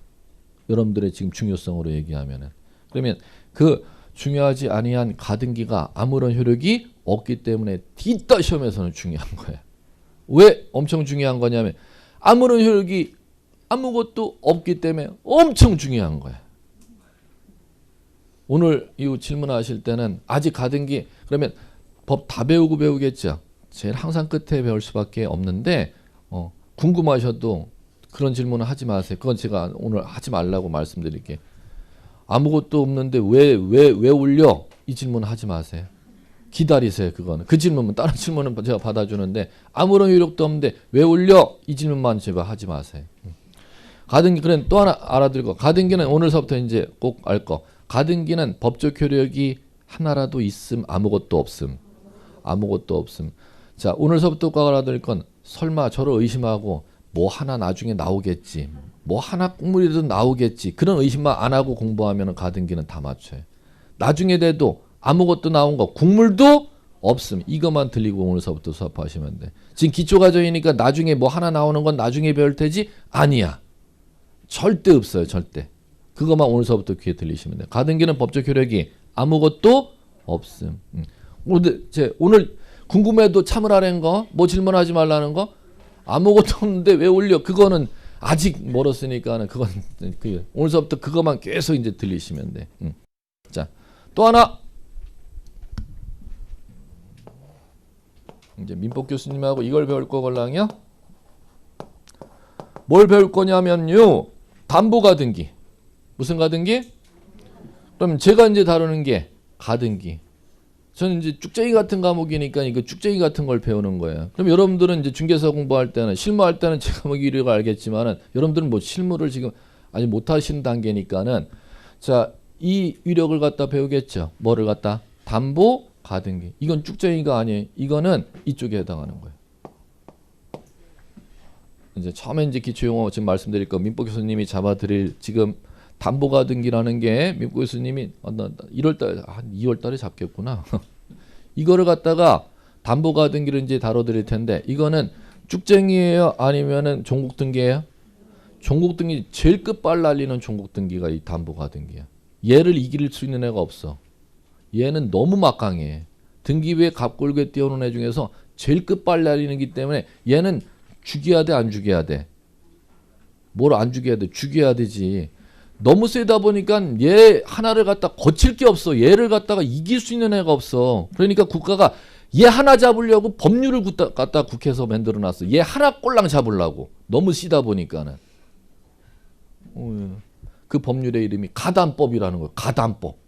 여러분들의 지금 중요성으로 얘기하면은. 그러면 그 중요하지 아니한 가등기가 아무런 효력이 없기 때문에 뒷다 시험에서는 중요한 거예요. 왜 엄청 중요한 거냐면 아무런 효력이 아무것도 없기 때문에 엄청 중요한 거예요. 오늘 이 질문하실 때는 아직 가등기 그러면 법 다 배우겠죠. 제일 항상 끝에 배울 수밖에 없는데 궁금하셔도 그런 질문을 하지 마세요. 그건 제가 오늘 하지 말라고 말씀드릴게요. 아무것도 없는데 왜 올려? 이 질문 하지 마세요. 기다리세요. 그거는 그 질문은 다른 질문은 제가 받아주는데 아무런 효력도 없는데 왜 올려? 이 질문만 제가 하지 마세요. 가등기 그래 또 하나 알아들 거. 가등기는 오늘서부터 이제 꼭 알 거. 가등기는 법적 효력이 하나라도 있음 아무것도 없음. 아무것도 없음. 자, 오늘서부터 꼭 알아들 건 설마 저를 의심하고 뭐 하나 나중에 나오겠지. 뭐 하나 국물이라도 나오겠지. 그런 의심만 안 하고 공부하면 가등기는 다 맞춰요. 나중에 돼도 아무것도 나온 거. 국물도 없음. 이것만 들리고 오늘서부터 수업하시면 돼. 지금 기초과정이니까 나중에 뭐 하나 나오는 건 나중에 배울 테지? 아니야. 절대 없어요. 절대. 그것만 오늘서부터 귀에 들리시면 돼. 가등기는 법적 효력이 아무것도 없음. 오늘 궁금해도 참으라는 거, 뭐 질문하지 말라는 거, 아무것도 없는데 왜 올려? 그거는 아직 멀었으니까는 그건 오늘서부터 그것만 계속 이제 들리시면 돼. 자, 또 하나. 이제 민법 교수님하고 이걸 배울 거걸랑요. 뭘 배울 거냐면요. 담보 가등기. 무슨 가등기? 그럼 제가 이제 다루는 게 가등기. 저는 이제 쭉쟁이 같은 과목이니까 이거 쭉쟁이 같은 걸 배우는 거예요. 그럼 여러분들은 이제 중개사 공부할 때는 실무할 때는 제가 뭐 이유를 알겠지만은 여러분들은 뭐 실무를 지금 아직 못 하시는 단계니까는 자, 이 위력을 갖다 배우겠죠. 뭐를 갖다? 담보 가등기. 이건 쭉쟁이가 아니에요. 이거는 이쪽에 해당하는 거예요. 이제 처음에 이제 기초용어 지금 말씀드릴 거 민법 교수님이 잡아드릴 지금 담보 가등기라는 게 민법 교수님이 1월달 한 2월달에 잡겠구나. 이거를 갖다가 담보 가등기를 이제 다뤄드릴 텐데 이거는 쭉쟁이에요? 아니면은 종국 등기예요? 종국 등기 제일 끝발 날리는 종국 등기가 이 담보 가등기야. 얘를 이길 수 있는 애가 없어. 얘는 너무 막강해. 등기부에 갑골게 띄워놓은 애 중에서 제일 끝발 날리는 기 때문에 얘는 죽여야 돼, 안 죽여야 돼? 뭘 안 죽여야 돼? 죽여야 되지. 너무 세다 보니까 얘 하나를 갖다 거칠 게 없어. 얘를 갖다가 이길 수 있는 애가 없어. 그러니까 국가가 얘 하나 잡으려고 법률을 갖다 국회에서 만들어 놨어. 얘 하나 꼴랑 잡으려고. 너무 씨다 보니까는. 그 법률의 이름이 가담법이라는 거예요. 가담법.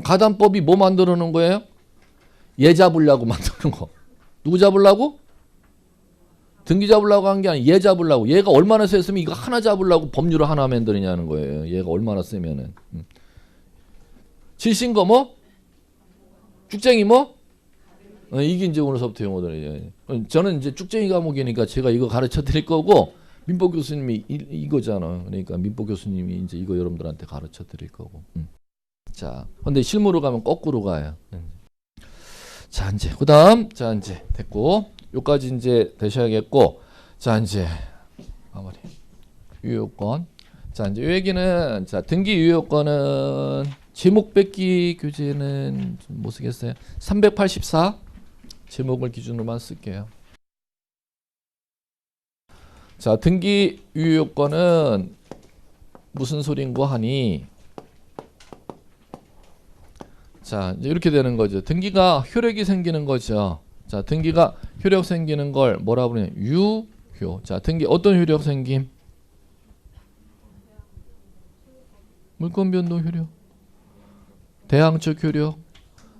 가담법이 뭐 만들어 놓은 거예요? 얘 잡으려고 만드는 거. 누구 잡으려고? 등기 잡으려고 한 게 아니라 얘 잡으려고. 얘가 얼마나 셌으면 이거 하나 잡으려고 법률을 하나 만드느냐는 거예요. 얘가 얼마나 세면은. 질신거 뭐? 쭉쟁이 뭐? 이게 이제 오늘서부터 용어들이에요. 저는 이제 쭉쟁이 과목이니까 제가 이거 가르쳐 드릴 거고 민법 교수님이 이거잖아. 그러니까 민법 교수님이 이제 이거 여러분들한테 가르쳐 드릴 거고. 자, 근데 실무로 가면 거꾸로 가요. 자, 이제 그다음 자 이제 됐고 요까지 이제 되셔야겠고 자 이제 마무리 유효권. 자 이제 요 얘기는 자 등기 유효권은 제목 뺏기 교재는 못 쓰겠어요. 384 제목을 기준으로만 쓸게요. 자 등기 유효권은 무슨 소린고 하니 자 이제 이렇게 되는 거죠. 등기가 효력이 생기는 거죠. 자 등기가 효력 생기는 걸 뭐라 그러냐 유효. 자 등기 어떤 효력 생김? 물권 변동 효력, 대항적 효력,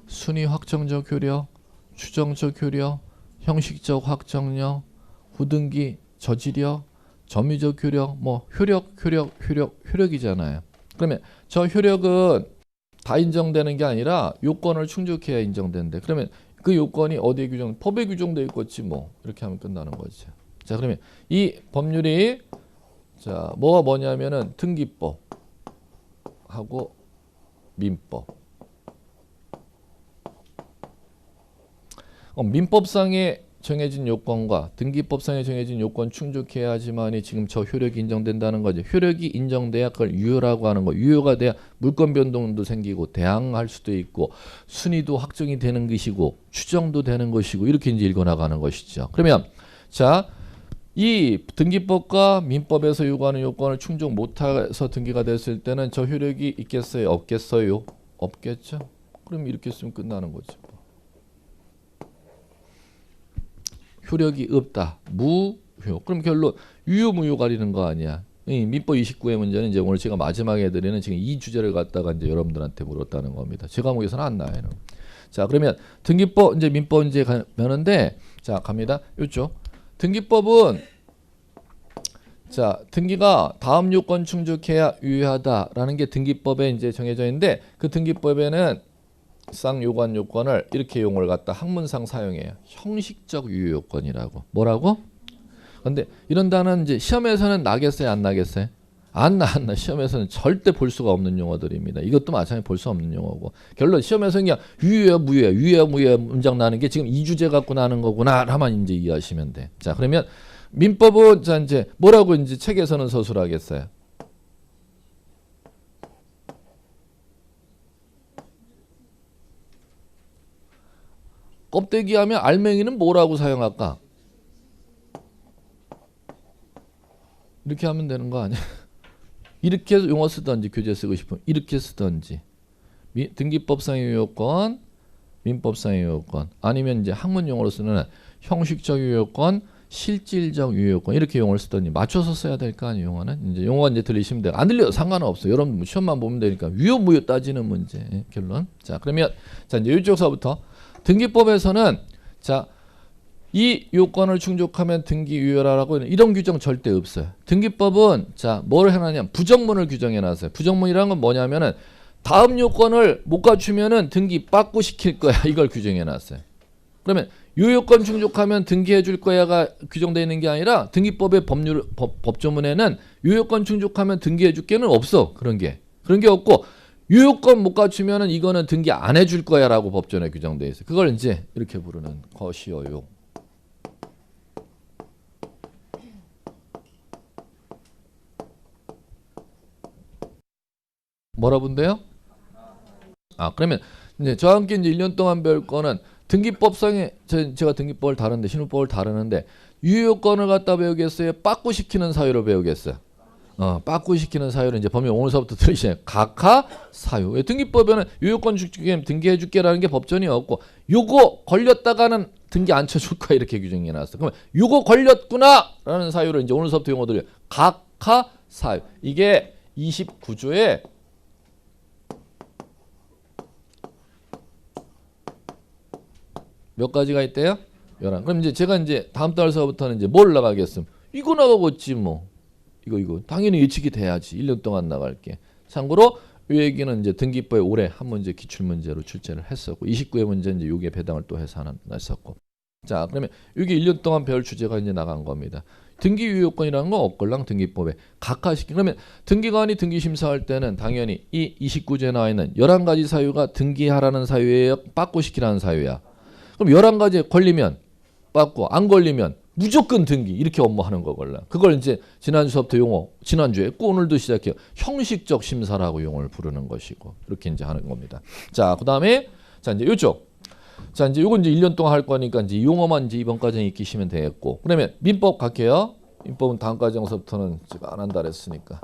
순위 확정적 효력, 추정적 효력, 형식적 확정력, 후등기 저지력, 점유적 효력, 뭐 효력이잖아요. 그러면 저 효력은 다 인정되는 게 아니라 요건을 충족해야 인정된대. 그러면 그 요건이 어디에 규정? 법에 규정돼 있겠지 뭐. 이렇게 하면 끝나는 거지. 자 그러면 이 법률이 자 뭐가 뭐냐면은 등기법 하고 민법. 민법상에 정해진 요건과 등기법상에 정해진 요건 충족해야지만이 지금 저 효력이 인정된다는 거죠. 효력이 인정돼야 그걸 유효라고 하는 거. 유효가 돼야 물권 변동도 생기고 대항할 수도 있고 순위도 확정이 되는 것이고 추정도 되는 것이고 이렇게 이제 읽어나가는 것이죠. 그러면 자 이 등기법과 민법에서 요구하는 요건을 충족 못해서 등기가 됐을 때는 저 효력이 있겠어요? 없겠어요? 없겠죠? 그럼 이렇게 쓰면 끝나는 거죠. 효력이 없다. 무효. 그럼 결론 유효 무효 가리는 거 아니야. 이 민법 29의 문제는 이제 오늘 제가 마지막에 드리는 지금 이 주제를 갖다가 이제 여러분들한테 물었다는 겁니다. 제 과목에서는 안 나와요. 자, 그러면 등기법 이제 민법 이제 가는데 자, 갑니다. 요쪽. 등기법은 자, 등기가 다음 요건 충족해야 유효하다라는 게 등기법에 이제 정해져 있는데 그 등기법에는 쌍요관 요건을 이렇게 용어를 갖다 학문상 사용해요. 형식적 유효 요건이라고. 뭐라고? 근데 이런 단어는 이제 시험에서는 나겠어요, 안 나겠어요? 안 나. 시험에서는 절대 볼 수가 없는 용어들입니다. 이것도 마찬가지로 볼 수 없는 용어고. 결론 시험에서 그냥 유효야 무효야 유효야 무효야 문장 나는 게 지금 이 주제 갖고 나는 거구나 라만 이제 이해하시면 돼. 자, 그러면 민법은 자 이제 뭐라고 이제 책에서는 서술하겠어요? 껍데기 하면 알맹이는 뭐라고 사용할까? 이렇게 하면 되는 거 아니야? 이렇게 용어 쓰던지 교재 쓰고 싶으면 이렇게 쓰던지 등기법상의 요건, 민법상의 요건 아니면 이제 학문 용어로 쓰는 형식적 요건, 실질적 요건 이렇게 용어를 쓰던지 맞춰서 써야 될 거 아니에요. 용어는 이제 용어가 이제 들리시면 돼요. 안 들려도 상관없어. 여러분 시험만 보면 되니까 유효 무효 따지는 문제. 예, 결론. 자, 그러면 자 이제 이쪽서부터 등기법에서는 자 이 요건을 충족하면 등기 유효라고 이런 규정 절대 없어요. 등기법은 자 뭘 해놨냐면 부정문을 규정해놨어요. 부정문이라는 건 뭐냐면은 다음 요건을 못 갖추면은 등기 빠꾸시킬 거야. 이걸 규정해놨어요. 그러면 요 요건 충족하면 등기해 줄 거야가 규정되어 있는 게 아니라 등기법의 법조문에는 요 요건 충족하면 등기해 줄게는 없어. 그런 게 없고 요 요건 못 갖추면은 이거는 등기 안 해줄 거야라고 법전에 규정되어 있어요. 그걸 이제 이렇게 부르는 것이어요. 뭐라 본데요? 아, 그러면 이제 저와 함께 이제 1년 동안 배울 거는 등기법상에 제가 등기법을 다루는데 신혼법을 다루는데 유효건을 갖다 배우겠어요? 빠꾸시키는 사유로 배우겠어요? 빠꾸시키는 사유를 이제 범위 오늘서부터 들으시죠. 각하 사유. 등기법에는 유효권 축적에 등기해 줄게라는 게 법전이 없고 요거 걸렸다가는 등기 안 쳐줄 거야 이렇게 규정이 나왔어. 그러면 요거 걸렸구나라는 사유를 이제 오늘서부터 용어들이 각하 사유. 이게 29조에 몇 가지가 있대요? 11. 그럼 이제 제가 이제 다음 달서부터는 이제 뭘 나가겠음? 이거 나가겠지 뭐. 이거 당연히 예측이 돼야지. 1년 동안 나갈게. 참고로 이 얘기는 이제 등기법에 올해 한 문제 기출 문제로 출제를 했었고 29회 문제 이제 요게 배당을 또 해서 하나 냈었고. 자, 그러면 이게 1년 동안 배울 주제가 이제 나간 겁니다. 등기 유효권이라는 건 없걸랑 등기법에 각하시키. 그러면 등기관이 등기 심사할 때는 당연히 이 29조에 나와 있는 11가지 사유가 등기하라는 사유예요, 빠꾸시키라는 사유야. 그럼 11가지에 걸리면 빠꾸, 안 걸리면 무조건 등기 이렇게 업무하는 거걸라. 그걸 이제 지난주 수업부터 용어 지난주에 했고 오늘도 시작해요. 형식적 심사라고 용어를 부르는 것이고 이렇게 이제 하는 겁니다. 자, 그다음에 자 이제 요쪽. 자, 이제 요건 이제 1년 동안 할 거니까 이제 용어만 이제 이번 과정에 익히시면 되겠고. 그러면 민법 갈게요. 민법은 다음 과정서부터는 제가 안 한다 그랬으니까.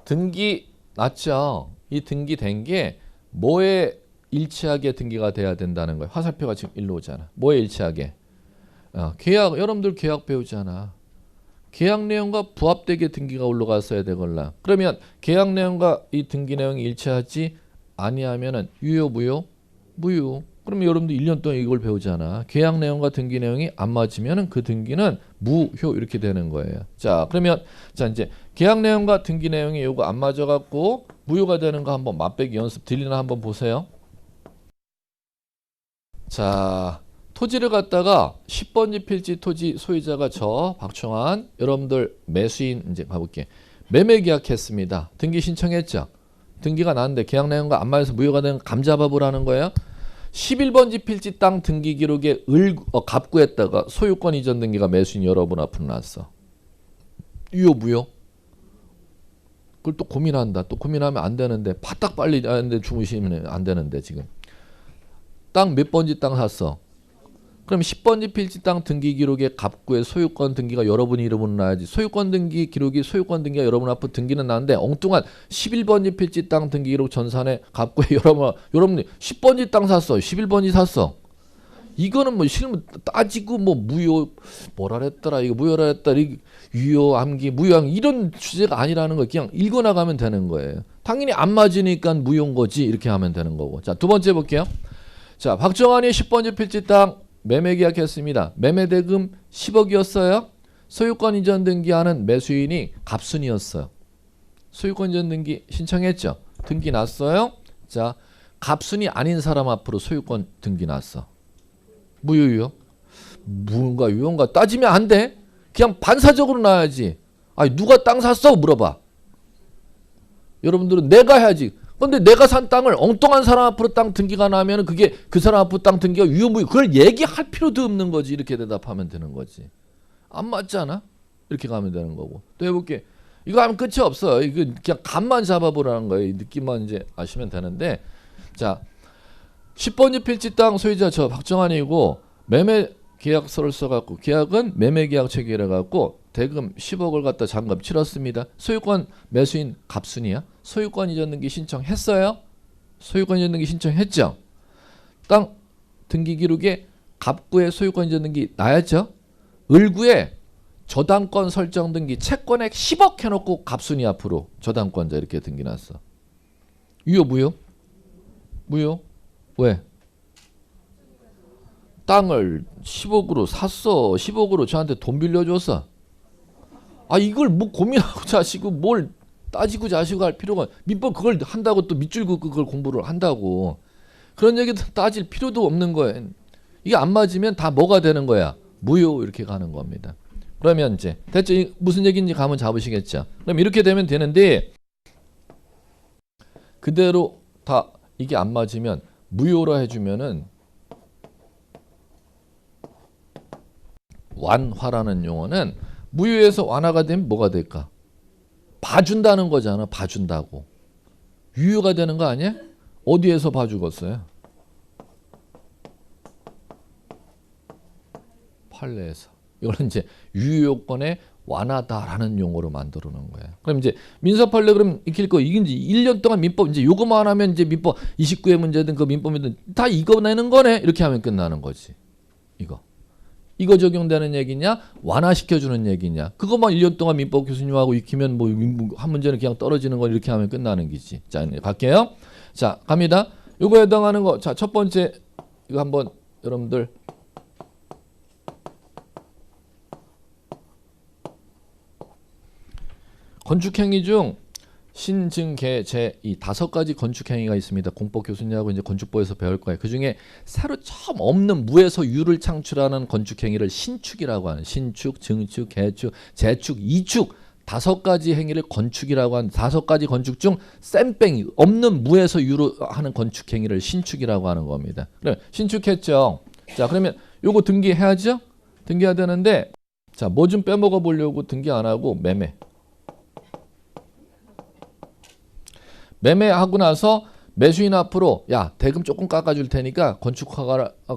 등기 났죠. 이 등기된 게 뭐에 일치하게 등기가 돼야 된다는 거예요. 화살표가 지금 일로 오잖아. 뭐에 일치하게? 계약, 여러분들 계약 배우잖아. 계약 내용과 부합되게 등기가 올라갔어야 되걸라. 그러면 계약 내용과 이 등기 내용이 일치하지 아니하면은 유효 무효? 무효. 그러면 여러분들 1년 동안 이걸 배우잖아. 계약 내용과 등기 내용이 안 맞으면은 그 등기는 무효 이렇게 되는 거예요. 자, 그러면 자 이제 계약 내용과 등기 내용이 요거 안 맞아 갖고 무효가 되는 거 한번 맛배기 연습 들리나 한번 보세요. 자, 토지를 갖다가 10번지 필지 토지 소유자가 저 박충환, 여러분들 매수인 이제 가볼게. 매매 계약했습니다. 등기 신청했죠. 등기가 났는데 계약 내용과 안 맞아서 무효가 되는 감 잡아보라는 거예요. 11번지 필지 땅 등기 기록에 갑구했다가 소유권 이전 등기가 매수인 여러분 앞으로 났어. 유효 무효? 그걸 또 고민한다. 또 고민하면 안 되는데 바짝 빨리 하는데 주무시면 안 되는데 지금 땅 몇 번지 땅 샀어? 그럼 10번지 필지 땅 등기 기록에 갑구에 소유권 등기가 여러분 이름으로 나야지. 소유권 등기 기록이 소유권 등기가 여러분 앞으로 등기는 나는데 엉뚱한 11번지 필지 땅 등기 기록 전산에 갑구에 여러분이 10번지 땅 샀어. 11번지 샀어. 이거는 뭐 실무 따지고 뭐 무효 뭐라 했더라 이거 무효라 했더라 유효 암기 무효 암기 이런 주제가 아니라는 거 그냥 읽어 나가면 되는 거예요. 당연히 안 맞으니까 무효인 거지 이렇게 하면 되는 거고. 자, 두 번째 볼게요. 자, 박정환이 10번지 필지 땅 매매 계약했습니다. 매매 대금 10억이었어요. 소유권 이전 등기하는 매수인이 갑순이었어요. 소유권 이전 등기 신청했죠. 등기 났어요. 자, 갑순이 아닌 사람 앞으로 소유권 등기 났어. 무효유효. 무언가 유효인가 따지면 안 돼. 그냥 반사적으로 놔야지. 아니 누가 땅 샀어? 물어봐. 여러분들은 내가 해야지. 근데 내가 산 땅을 엉뚱한 사람 앞으로 땅 등기가 나면 그게 그 사람 앞으로 땅 등기가 유효무효. 그걸 얘기할 필요도 없는 거지. 이렇게 대답하면 되는 거지. 안 맞잖아. 이렇게 가면 되는 거고. 또 해볼게. 이거 하면 끝이 없어. 이거 그냥 감만 잡아보라는 거예요. 이 느낌만 이제 아시면 되는데. 자, 10번지 필지 땅 소유자 저 박정환이고 매매 계약서를 써갖고 계약은 매매 계약 체결해 갖고 대금 10억을 갖다 잔금 치렀습니다. 소유권 매수인 갑순이야. 소유권 이전 등기 신청했어요. 소유권 이전 등기 신청했죠. 땅 등기 기록에 갑구의 소유권 이전 등기 나야죠. 을구에 저당권 설정 등기 채권액 10억 해놓고 갑순이 앞으로 저당권자 이렇게 등기 났어. 유효 무효? 무효. 왜? 땅을 10억으로 샀어. 10억으로 저한테 돈 빌려줬어. 아 이걸 뭐 고민하고 자시고 뭘 따지고 자시고 할 필요가. 민법 그걸 한다고 또 밑줄 긋고 그걸 공부를 한다고. 그런 얘기도 따질 필요도 없는 거예요. 이게 안 맞으면 다 뭐가 되는 거야? 무효 이렇게 가는 겁니다. 그러면 이제 대체 무슨 얘기인지 감은 잡으시겠죠. 그럼 이렇게 되면 되는데 그대로 다 이게 안 맞으면 무효로 해주면은 완화라는 용어는 무효에서 완화가 되면 뭐가 될까? 봐준다는 거잖아. 봐준다고. 유효가 되는 거 아니야? 어디에서 봐주겠어요? 판례에서. 이거는 이제 유효권의 완화다라는 용어로 만들어 놓은 거예요. 그럼 이제 민사 판례 그럼 익힐 거 이게 이제 1년 동안 민법 이제 요거만 하면 이제 민법 29의 문제든 그 민법이든 다 이거 내는 거네. 이렇게 하면 끝나는 거지. 이거 적용되는 얘기냐? 완화시켜 주는 얘기냐? 그것만 1년 동안 민법 교수님하고 익히면 뭐 한 문제는 그냥 떨어지는 거 이렇게 하면 끝나는 기지. 자, 갈게요. 자, 갑니다. 요거에 해당하는 거. 자, 첫 번째 이거 한번 여러분들 건축행위 중 신증계 제2 5가지 건축행위가 있습니다. 공법 교수님하고 이제 건축법에서 배울 거예요. 그 중에 새로 처음 없는 무에서 유를 창출하는 건축행위를 신축이라고 하는 신축, 증축, 개축, 재축, 이축 5가지 행위를 건축이라고 하는 5가지 건축 중 쌤뺑이 없는 무에서 유로 하는 건축행위를 신축이라고 하는 겁니다. 그래 신축했죠. 자 그러면 요거 등기해야죠. 등기해야 되는데 자 뭐 좀 빼먹어 보려고 등기 안 하고 매매하고 나서 매수인 앞으로 야 대금 조금 깎아줄 테니까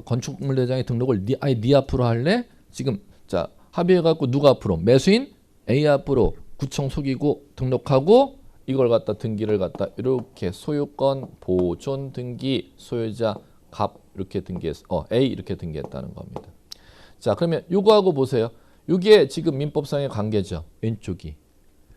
건축물대장의 등록을 네 앞으로 할래? 지금 자 합의해갖고 누가 앞으로 매수인 A 앞으로 구청 속이고 등록하고 이걸 갖다 등기를 갖다 이렇게 소유권 보존 등기 소유자 갑 이렇게 등기했어. A 이렇게 등기했다는 겁니다. 자 그러면 요거하고 보세요. 이게 지금 민법상의 관계죠. 왼쪽이.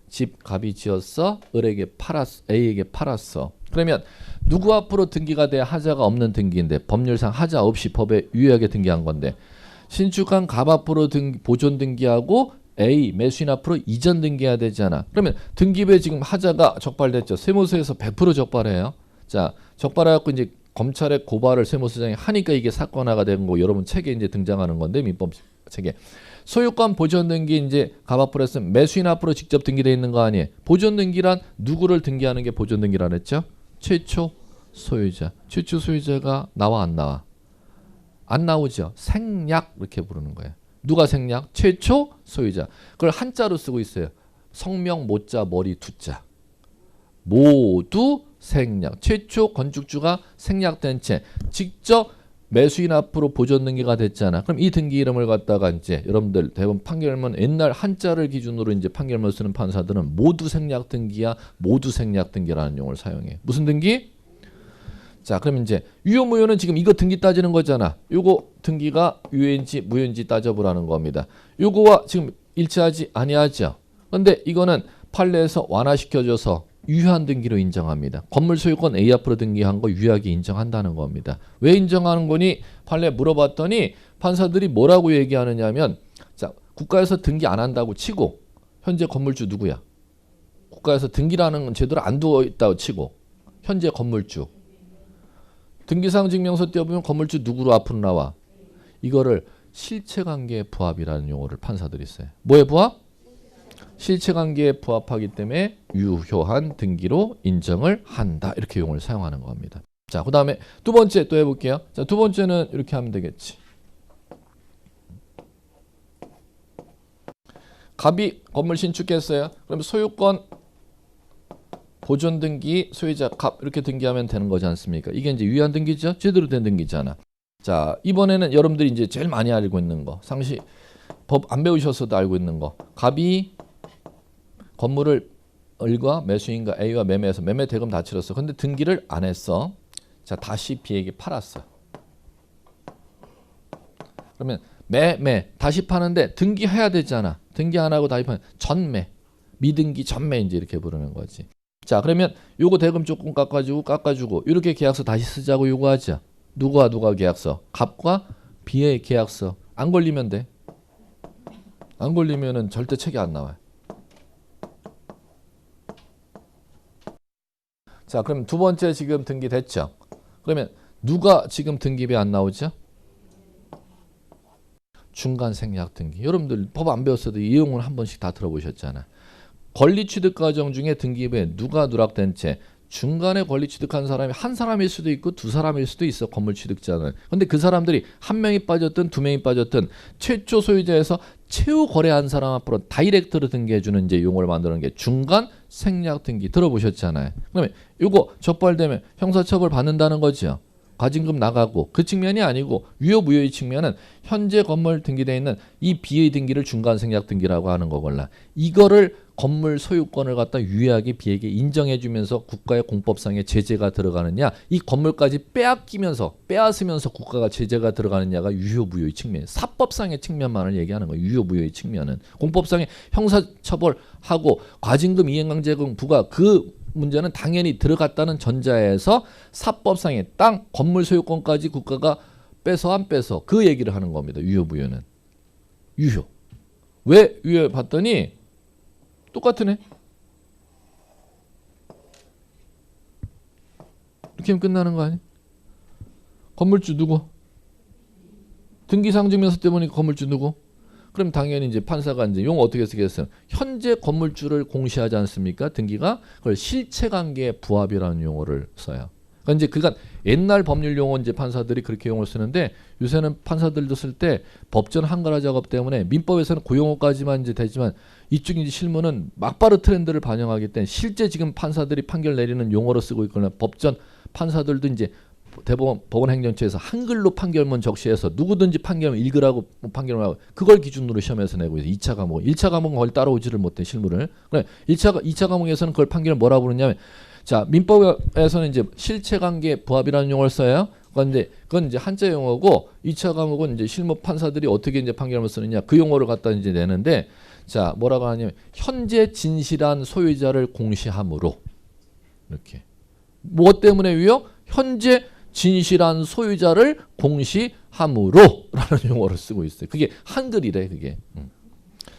집 갑이 지었어. 을에게 팔았어. A에게 팔았어. 그러면 누구 앞으로 등기가 돼야 하자가 없는 등기인데 법률상 하자 없이 법에 유효하게 등기한 건데 신축한 갑 앞으로 보존 등기하고 A 매수인 앞으로 이전 등기해야 되잖아. 그러면 등기부에 지금 하자가 적발됐죠. 세무서에서 100% 적발해요. 자 적발해갖고 이제 검찰에 고발을 세무서장이 하니까 이게 사건화가 된 거고 여러분 책에 이제 등장하는 건데 민법 책에. 소유권 보존 등기 이제 갑 앞으로 했으면 매수인 앞으로 직접 등기되어 있는 거 아니에요. 보존 등기란 누구를 등기하는 게 보존 등기라 했죠? 최초 소유자. 최초 소유자가 나와 안 나와? 안 나오죠. 생략 이렇게 부르는 거예요. 누가 생략? 최초 소유자. 그걸 한자로 쓰고 있어요. 성명 모자 머리 두자. 모두 생략. 최초 건축주가 생략된 채 직접 매수인 앞으로 보존 등기가 됐잖아. 그럼 이 등기 이름을 갖다가 이제 여러분들 대부분 판결문 옛날 한자를 기준으로 이제 판결문 쓰는 판사들은 모두 생략 등기야, 모두 생략 등기라는 용어를 사용해. 무슨 등기? 자, 그럼 이제 유효 무효는 지금 이거 등기 따지는 거잖아. 요거 등기가 유효인지 무효인지 따져보라는 겁니다. 요거와 지금 일치하지 아니하죠. 근데 이거는 판례에서 완화시켜줘서 유효한 등기로 인정합니다. 건물 소유권 A 앞으로 등기한 거 유효하게 인정한다는 겁니다. 왜 인정하는 거니? 판례 물어봤더니 판사들이 뭐라고 얘기하느냐면 자 국가에서 등기 안 한다고 치고 현재 건물주 누구야? 국가에서 등기라는 제도를 안 두어 있다고 치고 현재 건물주 등기상 증명서 떼어보면 건물주 누구로 앞으로 나와? 이거를 실체관계의 부합이라는 용어를 판사들이 써요. 뭐의 부합? 실체관계에 부합하기 때문에 유효한 등기로 인정을 한다. 이렇게 용어를 사용하는 겁니다. 자, 그 다음에 두 번째 또 해볼게요. 자, 두 번째는 이렇게 하면 되겠지. 갑이 건물 신축했어요. 그럼 소유권 보존 등기 소유자 갑 이렇게 등기하면 되는 거지 않습니까? 이게 이제 유효한 등기죠. 제대로 된 등기잖아. 자, 이번에는 여러분들이 이제 제일 많이 알고 있는 거, 상시 법 안 배우셨어도 알고 있는 거. 갑이 건물을 을과 매수인과 A와 매매해서 매매 대금 다 치렀어. 근데 등기를 안 했어. 자, 다시 B에게 팔았어. 그러면 매매 다시 파는데 등기해야 되잖아. 등기 안 하고 다시 파는 전매, 미등기 전매 이제 이렇게 부르는 거지. 자, 그러면 요거 대금 조금 깎아주고 이렇게 계약서 다시 쓰자고 요구하자. 누가 계약서? 갑과 B의 계약서. 안 걸리면 돼. 안 걸리면은 절대 책이 안 나와요. 자, 그럼 두 번째 지금 등기 됐죠? 그러면 누가 지금 등기비 안 나오죠? 중간 생략 등기. 여러분들 법 안 배웠어도 이 용어는 한 번씩 다 들어보셨잖아. 권리 취득 과정 중에 등기부에 누가 누락된 채 중간에 권리 취득한 사람이 한 사람일 수도 있고 두 사람일 수도 있어. 건물 취득자는. 근데 그 사람들이 한 명이 빠졌든 두 명이 빠졌든 최초 소유자에서 최후 거래한 사람 앞으로 다이렉트로 등기해주는 이제 용어를 만드는 게 중간 생략 등기 들어보셨잖아요. 그러면 이거 적발되면 형사처벌 받는다는 거죠. 과징금 나가고 그 측면이 아니고 유효무효의 측면은 현재 건물 등기되어 있는 이 B의 등기를 중간 생략 등기라고 하는 거걸라. 이거를 건물 소유권을 갖다 유효하게 B에게 인정해주면서 국가의 공법상의 제재가 들어가느냐, 이 건물까지 빼앗으면서 국가가 제재가 들어가느냐가 유효무효의 측면, 사법상의 측면만을 얘기하는 거예요. 유효무효의 측면은 공법상의 형사처벌하고 과징금 이행강제금 부과 그 문제는 당연히 들어갔다는 전자에서 사법상의 땅 건물 소유권까지 국가가 빼서 안 빼서 그 얘기를 하는 겁니다. 유효무효는. 유효. 왜 유효 봤더니 똑같으네. 이렇게 하면 끝나는 거 아니야? 건물주 누구? 등기상증명서 때문에 건물주 누구? 그럼 당연히 이제 판사가 이제 용어 어떻게 쓰겠어요? 현재 건물주를 공시하지 않습니까? 등기가 그걸 실체관계 부합이라는 용어를 써요. 그러니까 이제 그간 옛날 법률 용어 이제 판사들이 그렇게 용어를 쓰는데 요새는 판사들도 쓸 때 법전 한글화 작업 때문에 민법에서는 그 용어까지만 이제 되지만 이쪽 이제 실무는 막바로 트렌드를 반영하기 때문에 실제 지금 판사들이 판결 내리는 용어로 쓰고 있거나 법전 판사들도 이제 대법원 법원행정처에서 한글로 판결문 적시해서 누구든지 판결문 읽으라고 판결을 하고 그걸 기준으로 시험에서 내고 있어요. 2차 과목. 1차 과목은 거의 따라오지를 못해 실무를. 그래 2차 과목에서는 그걸 판결을 뭐라고 부르냐면 자 민법에서는 이제 실체관계 부합이라는 용어를 써요. 그건 이제 한자 용어고 2차 과목은 이제 실무 판사들이 어떻게 이제 판결을 쓰느냐 그 용어를 갖다 이제 내는데 자 뭐라고 하냐면 현재 진실한 소유자를 공시함으로 이렇게 무엇 때문에 위요? 현재 진실한 소유자를 공시함으로 라는 용어를 쓰고 있어요. 그게 한글이래 그게.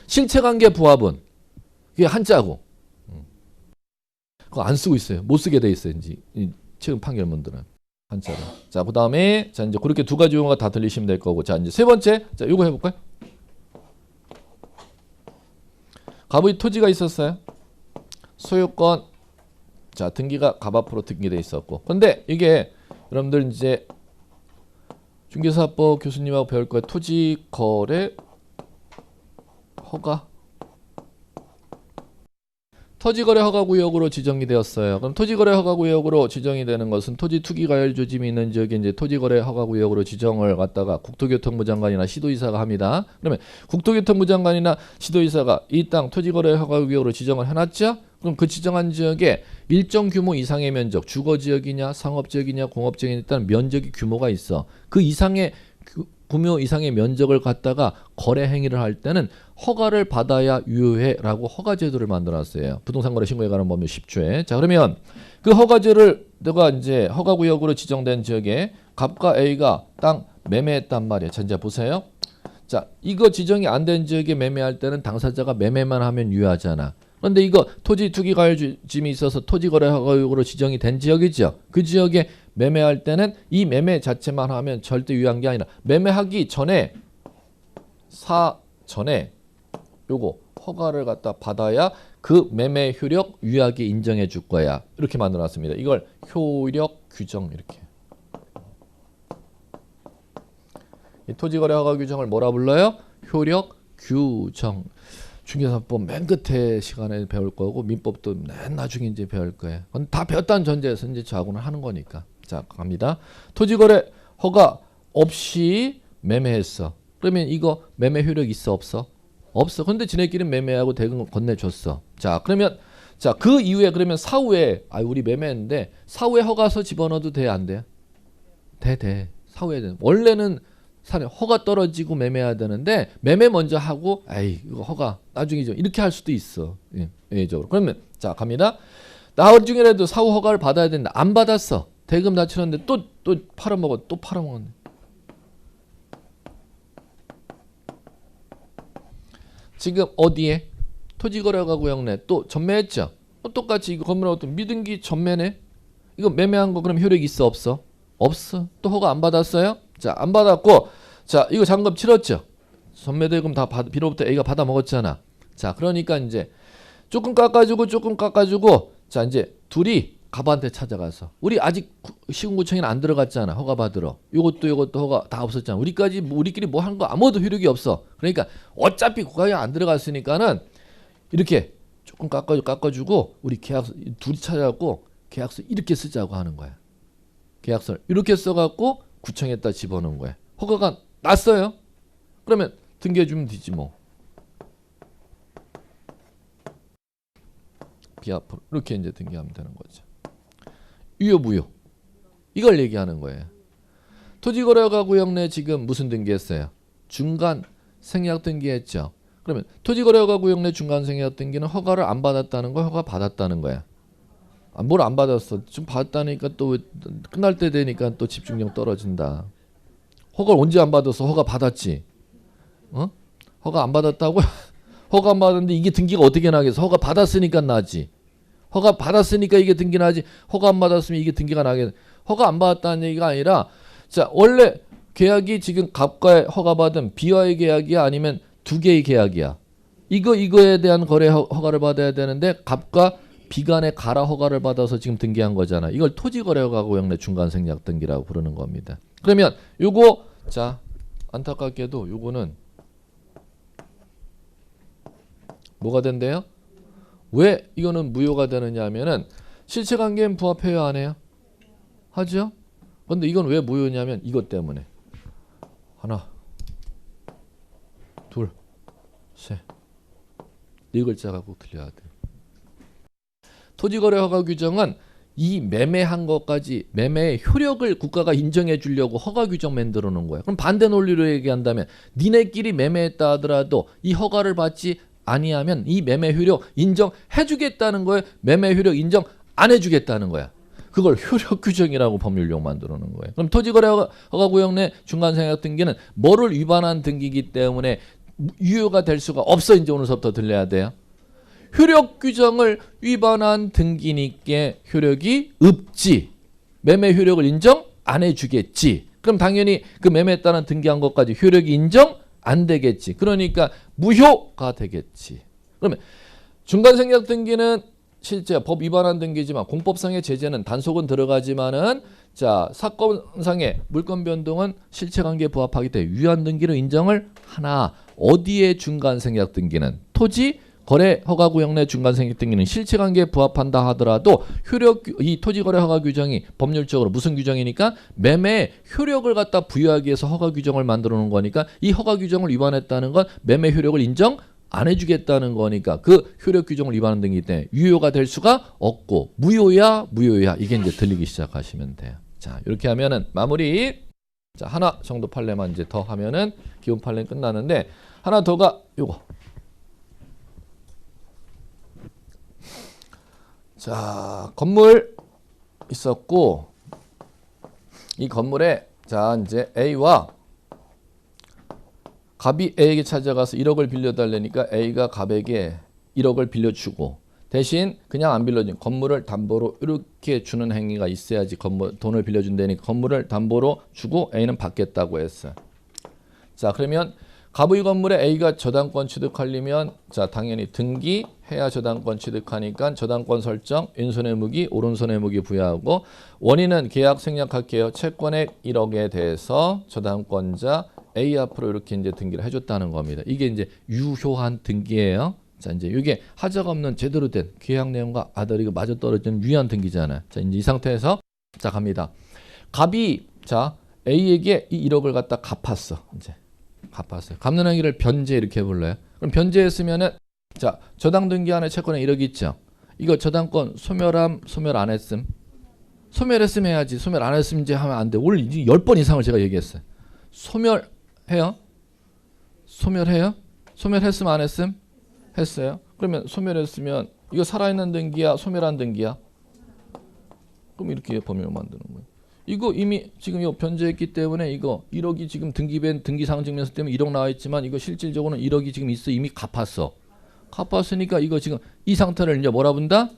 실체관계 부합은 그게 한자고 그거 안 쓰고 있어요. 못 쓰게 돼 있어요. 이제 최근 판결문들은 한자로. 자, 그 다음에 자 이제 그렇게 두 가지 용어가 다 들리시면 될 거고 자 이제 세 번째 자 이거 해볼까요? 갑의 토지가 있었어요. 소유권 자 등기가 갑 앞으로 등기돼 있었고 근데 이게 여러분들 이제 중개사법 교수님하고 배울 거예요. 토지 거래 허가 토지거래 허가구역으로 지정이 되었어요. 그럼 토지거래 허가구역으로 지정이 되는 것은 토지 투기 가열 조짐이 있는 지역에 이제 토지거래 허가구역으로 지정을 갖다가 국토교통부 장관이나 시도지사가 합니다. 그러면 국토교통부 장관이나 시도지사가 이 땅 토지거래 허가구역으로 지정을 해놨죠. 그럼 그 지정한 지역에 일정 규모 이상의 면적, 주거지역이냐, 상업지역이냐, 공업지역이냐 일단 면적이 규모가 있어. 그 이상의 규모 이상의 면적을 갖다가 거래 행위를 할 때는 허가를 받아야 유효해라고 허가제도를 만들어놨어요. 부동산 거래 신고에 관한 법률 10조에. 자 그러면 그 허가제를 내가 이제 허가구역으로 지정된 지역에 갑과 A가 땅 매매했단 말이에요. 자 이제 보세요. 자 이거 지정이 안 된 지역에 매매할 때는 당사자가 매매만 하면 유효하잖아. 그런데 이거 토지 투기 가열 조짐이 있어서 토지거래 허가구역으로 지정이 된 지역이죠. 그 지역에 매매할 때는 이 매매 자체만 하면 절대 유효한 게 아니라 매매하기 전에 사전에 요거 허가를 갖다 받아야 그 매매 효력 유효하게 인정해 줄 거야. 이렇게 만들어놨습니다. 이걸 효력 규정 이렇게. 이 토지거래 허가 규정을 뭐라 불러요? 효력 규정. 중개사법 맨 끝에 시간에 배울 거고 민법도 맨 나중에 이제 배울 거예요. 그건 다 배웠다는 전제에서 이제 저하고는 하는 거니까. 자, 갑니다. 토지거래 허가 없이 매매했어. 그러면 이거 매매 효력 있어 없어? 없어. 근데 지네끼리 매매하고 대금 건네줬어. 자, 그러면 자, 그 이후에 그러면 사후에 우리 매매했는데 사후에 허가서 집어넣어도 돼, 안 돼? 돼. 사후에 돼. 원래는 산에 허가 떨어지고 매매해야 되는데 매매 먼저 하고 이거 허가 나중이죠. 이렇게 할 수도 있어. 예적으로. 그러면 자, 갑니다. 나중에라도 사후 허가를 받아야 되는데 안 받았어. 대금 다 치렀는데 또 팔아먹어. 또 팔아먹었네. 지금 어디에? 토지거래허가 구역내 또 전매했죠. 똑같이 이거 건물하고 또 미등기 전매네. 이거 매매한 거 그럼 효력 있어 없어? 없어. 또 허가 안 받았어요? 자, 안 받았고, 자, 이거 잔금 치렀죠. 전매대금 다 B로부터 A가 받아 먹었잖아. 자, 그러니까 이제 조금 깎아주고, 자, 이제 둘이 갑한테 찾아가서 우리 아직 시군구청에는 안 들어갔잖아. 허가 받으러. 요것도 허가 다 없었잖아. 우리끼리 뭐 한 거 아무도 효력이 없어. 그러니까 어차피 고가에 안 들어갔으니까는 이렇게 조금 깎아주고 우리 계약서 둘이 찾아갖고 계약서 이렇게 쓰자고 하는 거야. 계약서를 이렇게 써갖고 구청에다 집어넣은 거야. 허가가 났어요. 그러면 등기해주면 되지 뭐. 비합으로 이렇게 이제 등기하면 되는 거죠. 유효 무효 이걸 얘기하는 거예요. 토지거래허가 구역 내 지금 무슨 등기했어요? 중간 생략 등기했죠. 그러면 토지거래허가 구역 내 중간 생략 등기는 허가를 안 받았다는 거야, 허가 받았다는 거야? 뭘 안 받았어? 좀 받았다니까 또 끝날 때 되니까 또 집중력 떨어진다. 허가를 언제 안 받았어? 허가 받았지. 허가 안 받았다고? 허가 안 받았는데 이게 등기가 어떻게 나겠어? 허가 받았으니까 나지. 허가 받았으니까 이게 등기 나지. 허가 안 받았으면 이게 등기가 나겠. 허가 안 받았다는 얘기가 아니라 자, 원래 계약이 지금 갑과의 허가받은 B와의 계약이야 아니면 두 개의 계약이야. 이거에 대한 거래 허가를 받아야 되는데 갑과 B 간의 가라 허가를 받아서 지금 등기한 거잖아. 이걸 토지거래허가 구역 내 중간 생략 등기라고 부르는 겁니다. 그러면 요거 자, 안타깝게도 요거는 뭐가 된대요? 왜 이거는 무효가 되느냐 하면은 실체관계엔 부합해요 안 해요? 하죠? 근데 이건 왜 무효냐면 이것 때문에 하나 둘 셋 네 글자가 꼭 들려야 돼. 토지거래 허가 규정은 이 매매한 것까지 매매의 효력을 국가가 인정해 주려고 허가 규정 만들어 놓은 거야. 그럼 반대 논리로 얘기한다면 니네끼리 매매했다 하더라도 이 허가를 받지 아니하면 이 매매 효력 인정해 주겠다는 거예요. 매매 효력 인정 안 해주겠다는 거야. 그걸 효력 규정이라고 법률용 만들어 놓은 거예요. 그럼 토지거래 허가 구역 내 중간 생략 등기는 뭐를 위반한 등기이기 때문에 유효가 될 수가 없어. 이제 오늘서부터 들려야 돼요. 효력 규정을 위반한 등기니까 효력이 없지. 매매 효력을 인정 안 해주겠지. 그럼 당연히 그 매매에 따른 등기한 것까지 효력이 인정 안 되겠지. 그러니까 무효가 되겠지. 그러면 중간 생략 등기는 실제 법 위반한 등기지만 공법상의 제재는 단속은 들어가지만은 자, 사건상의 물권 변동은 실체관계에 부합하기 때문에 유효한 등기로 인정을 하나. 어디에 중간 생략 등기는 토지 거래 허가 구역 내 중간 생략 등기는 실체관계에 부합한다 하더라도 효력 이 토지거래 허가 규정이 법률적으로 무슨 규정이니까 매매 효력을 갖다 부여하기 위해서 허가 규정을 만들어 놓은 거니까 이 허가 규정을 위반했다는 건 매매 효력을 인정 안 해주겠다는 거니까 그 효력 규정을 위반한 등이기 때문에 유효가 될 수가 없고 무효야 이게 이제 들리기 시작하시면 돼요. 자, 이렇게 하면은 마무리. 자, 하나 정도 판례만 이제 더 하면은 기본 판례는 끝나는데 하나 더가 요거. 자, 건물 있었고 이 건물에 자, 이제 A와 갑이 A에게 찾아가서 1억을 빌려달라니까 A가 갑에게 1억을 빌려주고 대신 그냥 안 빌려준 건물을 담보로 이렇게 주는 행위가 있어야지 돈을 빌려준다니까 건물을 담보로 주고 A는 받겠다고 했어요. 자, 그러면 갑의 건물에 A가 저당권 취득하려면 자, 당연히 등기해야 저당권 취득하니까 저당권 설정, 왼손의 무기, 오른손의 무기 부여하고 원인은 계약 생략할게요. 채권액 1억에 대해서 저당권자 A 앞으로 이렇게 이제 등기를 해줬다는 겁니다. 이게 이제 유효한 등기예요. 자, 이제 이게 하자가 없는 제대로 된 계약 내용과 아다리가 맞아 떨어지는 유효한 등기잖아요. 자, 이제 이 상태에서 자, 갑니다. 갑이 자, A에게 이 1억을 갖다 갚았어. 이제 갚았어요. 갚는 행위를 변제 이렇게 불러요. 그럼 변제했으면은 자, 저당 등기 안에 채권에 1억이 있죠. 이거 저당권 소멸함, 소멸 안 했음. 소멸했으면 해야지. 소멸 안 했으면 이제 하면 안 돼. 오늘 이제 10번 이상을 제가 얘기했어요. 소멸해요? 소멸해요? 소멸했으면 안 했음? 했어요. 그러면 소멸했으면 이거 살아있는 등기야, 소멸한 등기야? 그럼 이렇게 범위를 만드는 거예요. 이거 이미 지금 이거 변제했기 때문에 이거 1억이 지금 등기된 등기상증명서 때문에 1억 나와 있지만 이거 실질적으로는 1억이 지금 있어. 이미 갚았어. 갚았으니까 이거 지금 이 상태를 이제 뭐라 본다?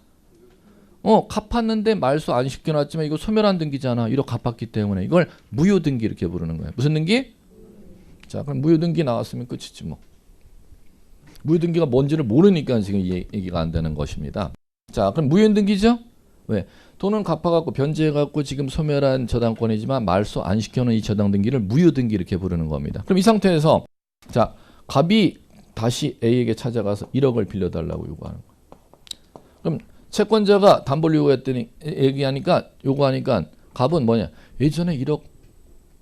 갚았는데 말소 안 시켜놨지만 이거 소멸한 등기잖아. 1억 갚았기 때문에 이걸 무효 등기 이렇게 부르는 거예요. 무슨 등기? 자, 그럼 무효 등기 나왔으면 끝이지 뭐. 무효 등기가 뭔지를 모르니까 지금 이 얘기가 안 되는 것입니다. 자, 그럼 무효 등기죠? 왜? 돈은 갚아갖고 변제해갖고 지금 소멸한 저당권이지만 말소 안 시켜놓은 이 저당 등기를 무효 등기 이렇게 부르는 겁니다. 그럼 이 상태에서 자, 갑이 다시 A에게 찾아가서 1억을 빌려달라고 요구하는 거예요. 그럼 채권자가 담보를 요구했더니 요구하니까 갑은 뭐냐? 예전에 1억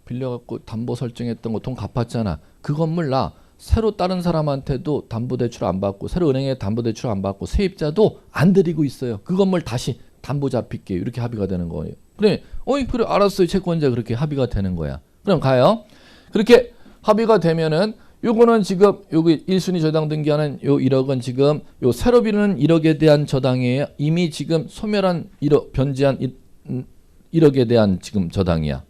빌려갖고 담보 설정했던 거 돈 갚았잖아. 그 건물 나 새로 다른 사람한테도 담보대출 안 받고 새로 은행에 담보대출 안 받고 세입자도 안 드리고 있어요. 그 건물 다시 담보 잡힐게요. 이렇게 합의가 되는 거예요. 그래, 그래 알았어요. 채권자 그렇게 합의가 되는 거야. 그럼 가요. 그렇게 합의가 되면은 요거는 지금 여기 1순위 저당 등기하는 요 1억은 지금 요 새로 빌리는 1억에 대한 저당이에요. 이미 지금 소멸한 1억 변제한 1억에 대한 지금 저당이야.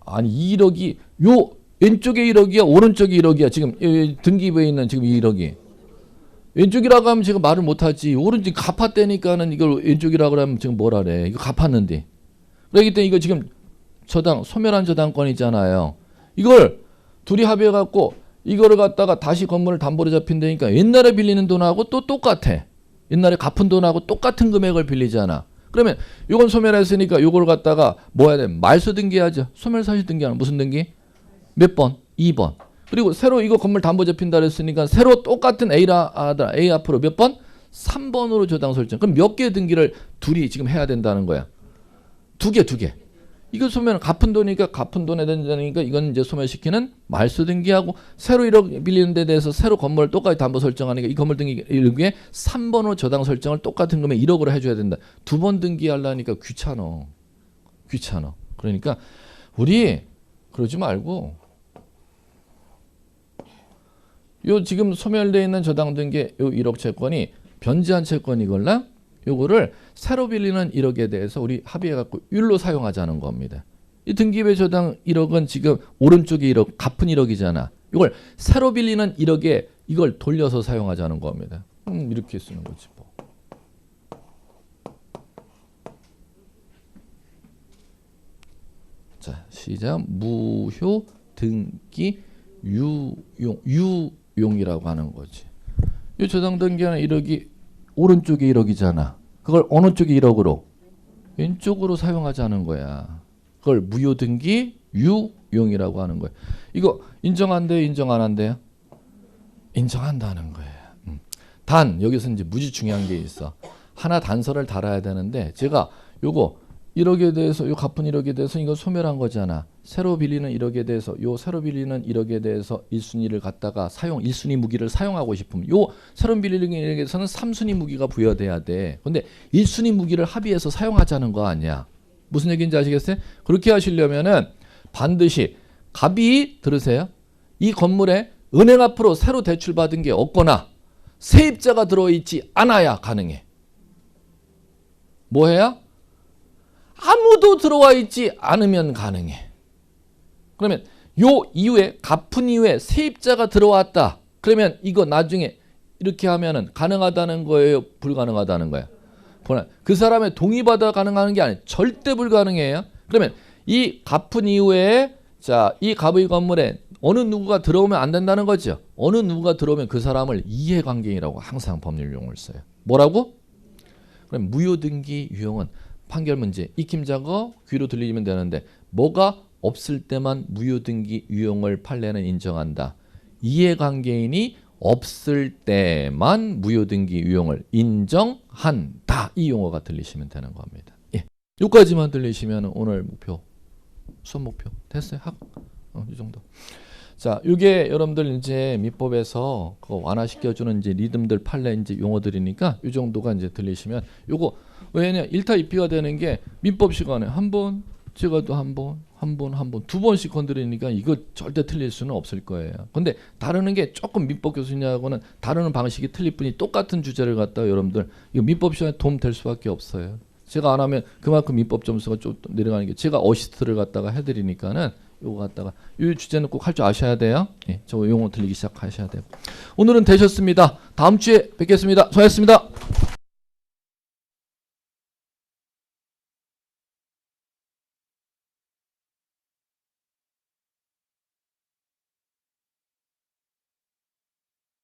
아니 1억이 요 왼쪽에 1억이야, 오른쪽에 1억이야. 지금 등기부에 있는 지금 1억이. 왼쪽이라고 하면 제가 말을 못하지. 오른쪽 갚았다니까는 이걸 왼쪽이라고 하면 지금 뭐라 그래. 이거 갚았는데. 그렇기 때문에 이거 지금 저당, 소멸한 저당권이잖아요. 이걸 둘이 합의해갖고 이거를 갖다가 다시 건물을 담보로 잡힌다니까 옛날에 빌리는 돈하고 또 똑같아. 옛날에 갚은 돈하고 똑같은 금액을 빌리잖아. 그러면 이건 소멸했으니까 이걸 갖다가 뭐 해야 돼? 말소 등기하죠. 소멸사실 등기하는 무슨 등기? 몇 번? 2번. 그리고 새로 이거 건물 담보 잡힌다 그랬으니까 새로 똑같은 A 앞으로 몇 번? 3번으로 저당 설정. 그럼 몇 개 등기를 둘이 지금 해야 된다는 거야? 두 개. 이거 소멸 갚은 돈이니까 갚은 돈에 된다니까 이건 이제 소멸시키는 말소 등기하고 새로 1억 빌리는 데 대해서 새로 건물을 똑같이 담보 설정하니까 이 건물 등기 1억에 3번으로 저당 설정을 똑같은 금액 1억으로 해줘야 된다. 2번 등기하려니까 귀찮아. 그러니까 우리 그러지 말고 요 지금 소멸되어 있는 저당 등기 요 1억 채권이 변제한 채권이걸라 요거를 새로 빌리는 1억에 대해서 우리 합의해갖고 율로 사용하자는 겁니다. 이 등기부의 저당 1억은 지금 오른쪽에 1억 갚은 1억이잖아. 이걸 새로 빌리는 1억에 이걸 돌려서 사용하자는 겁니다. 이렇게 쓰는 거지 뭐. 자, 시작. 무효 등기 유용이라고 하는 거지. 이 저당 등기하는 1억이 오른쪽에 1억이잖아. 그걸 어느 쪽에 1억으로? 왼쪽으로 사용하자는 거야. 그걸 무효 등기 유용이라고 하는 거야. 이거 인정한대요? 인정 안 한대요? 인정한다는 거예요. 단 여기서 이제 무지 중요한 게 있어. 하나 단서를 달아야 되는데 제가 요거 1억에 대해서 요 갚은 1억에 대해서 이거 소멸한 거잖아. 새로 빌리는 1억에 대해서 요 새로 빌리는 1억에 대해서 1순위를 갖다가 1순위 무기를 사용하고 싶으면 요 새로 빌리는 1억에서는 3순위 무기가 부여돼야 돼. 근데 1순위 무기를 합의해서 사용하자는 거 아니야. 무슨 얘기인지 아시겠어요? 그렇게 하시려면은 반드시 갑이 들으세요. 이 건물에 은행 앞으로 새로 대출받은 게 없거나 세입자가 들어있지 않아야 가능해. 뭐 해야? 아무도 들어와 있지 않으면 가능해. 그러면 요 이후에 갚은 이후에 세입자가 들어왔다. 그러면 이거 나중에 이렇게 하면은 가능하다는 거예요, 불가능하다는 거예요? 그 사람의 동의받아 가능한 게 아니에요. 절대 불가능해요. 그러면 이 갚은 이후에 자, 이 갑의 건물에 어느 누구가 들어오면 안 된다는 거죠. 어느 누구가 들어오면 그 사람을 이해관계인이라고 항상 법률 용어를 써요. 뭐라고? 그럼 무효등기 유형은 판결 문제 익힘작어 귀로 들리면 되는데 뭐가 없을 때만 무효등기 유형을 판례는 인정한다. 이해관계인이 없을 때만 무효등기 유형을 인정한다. 이 용어가 들리시면 되는 겁니다. 예. 여기까지만 들리시면 오늘 목표, 수업 목표 됐어요. 이 정도. 자, 이게 여러분들 이제 민법에서 그거 완화시켜주는 이제 리듬들 판례 이제 용어들이니까 이 정도가 이제 들리시면 요거 왜냐 1타 2피가 되는 게 민법 시간에 한 번, 제가 또 한 번, 두 번씩 건드리니까 이거 절대 틀릴 수는 없을 거예요. 근데 다루는 게 조금 민법 교수님하고는 다루는 방식이 틀릴 뿐이 똑같은 주제를 갖다가 여러분들 이거 민법 시간에 도움 될 수밖에 없어요. 제가 안 하면 그만큼 민법 점수가 좀 내려가는 게 제가 어시스트를 갖다가 해드리니까는 요거 갖다가 이 주제는 꼭 할 줄 아셔야 돼요. 예, 저 용어 들리기 시작하셔야 돼요. 오늘은 되셨습니다. 다음 주에 뵙겠습니다. 수고하셨습니다.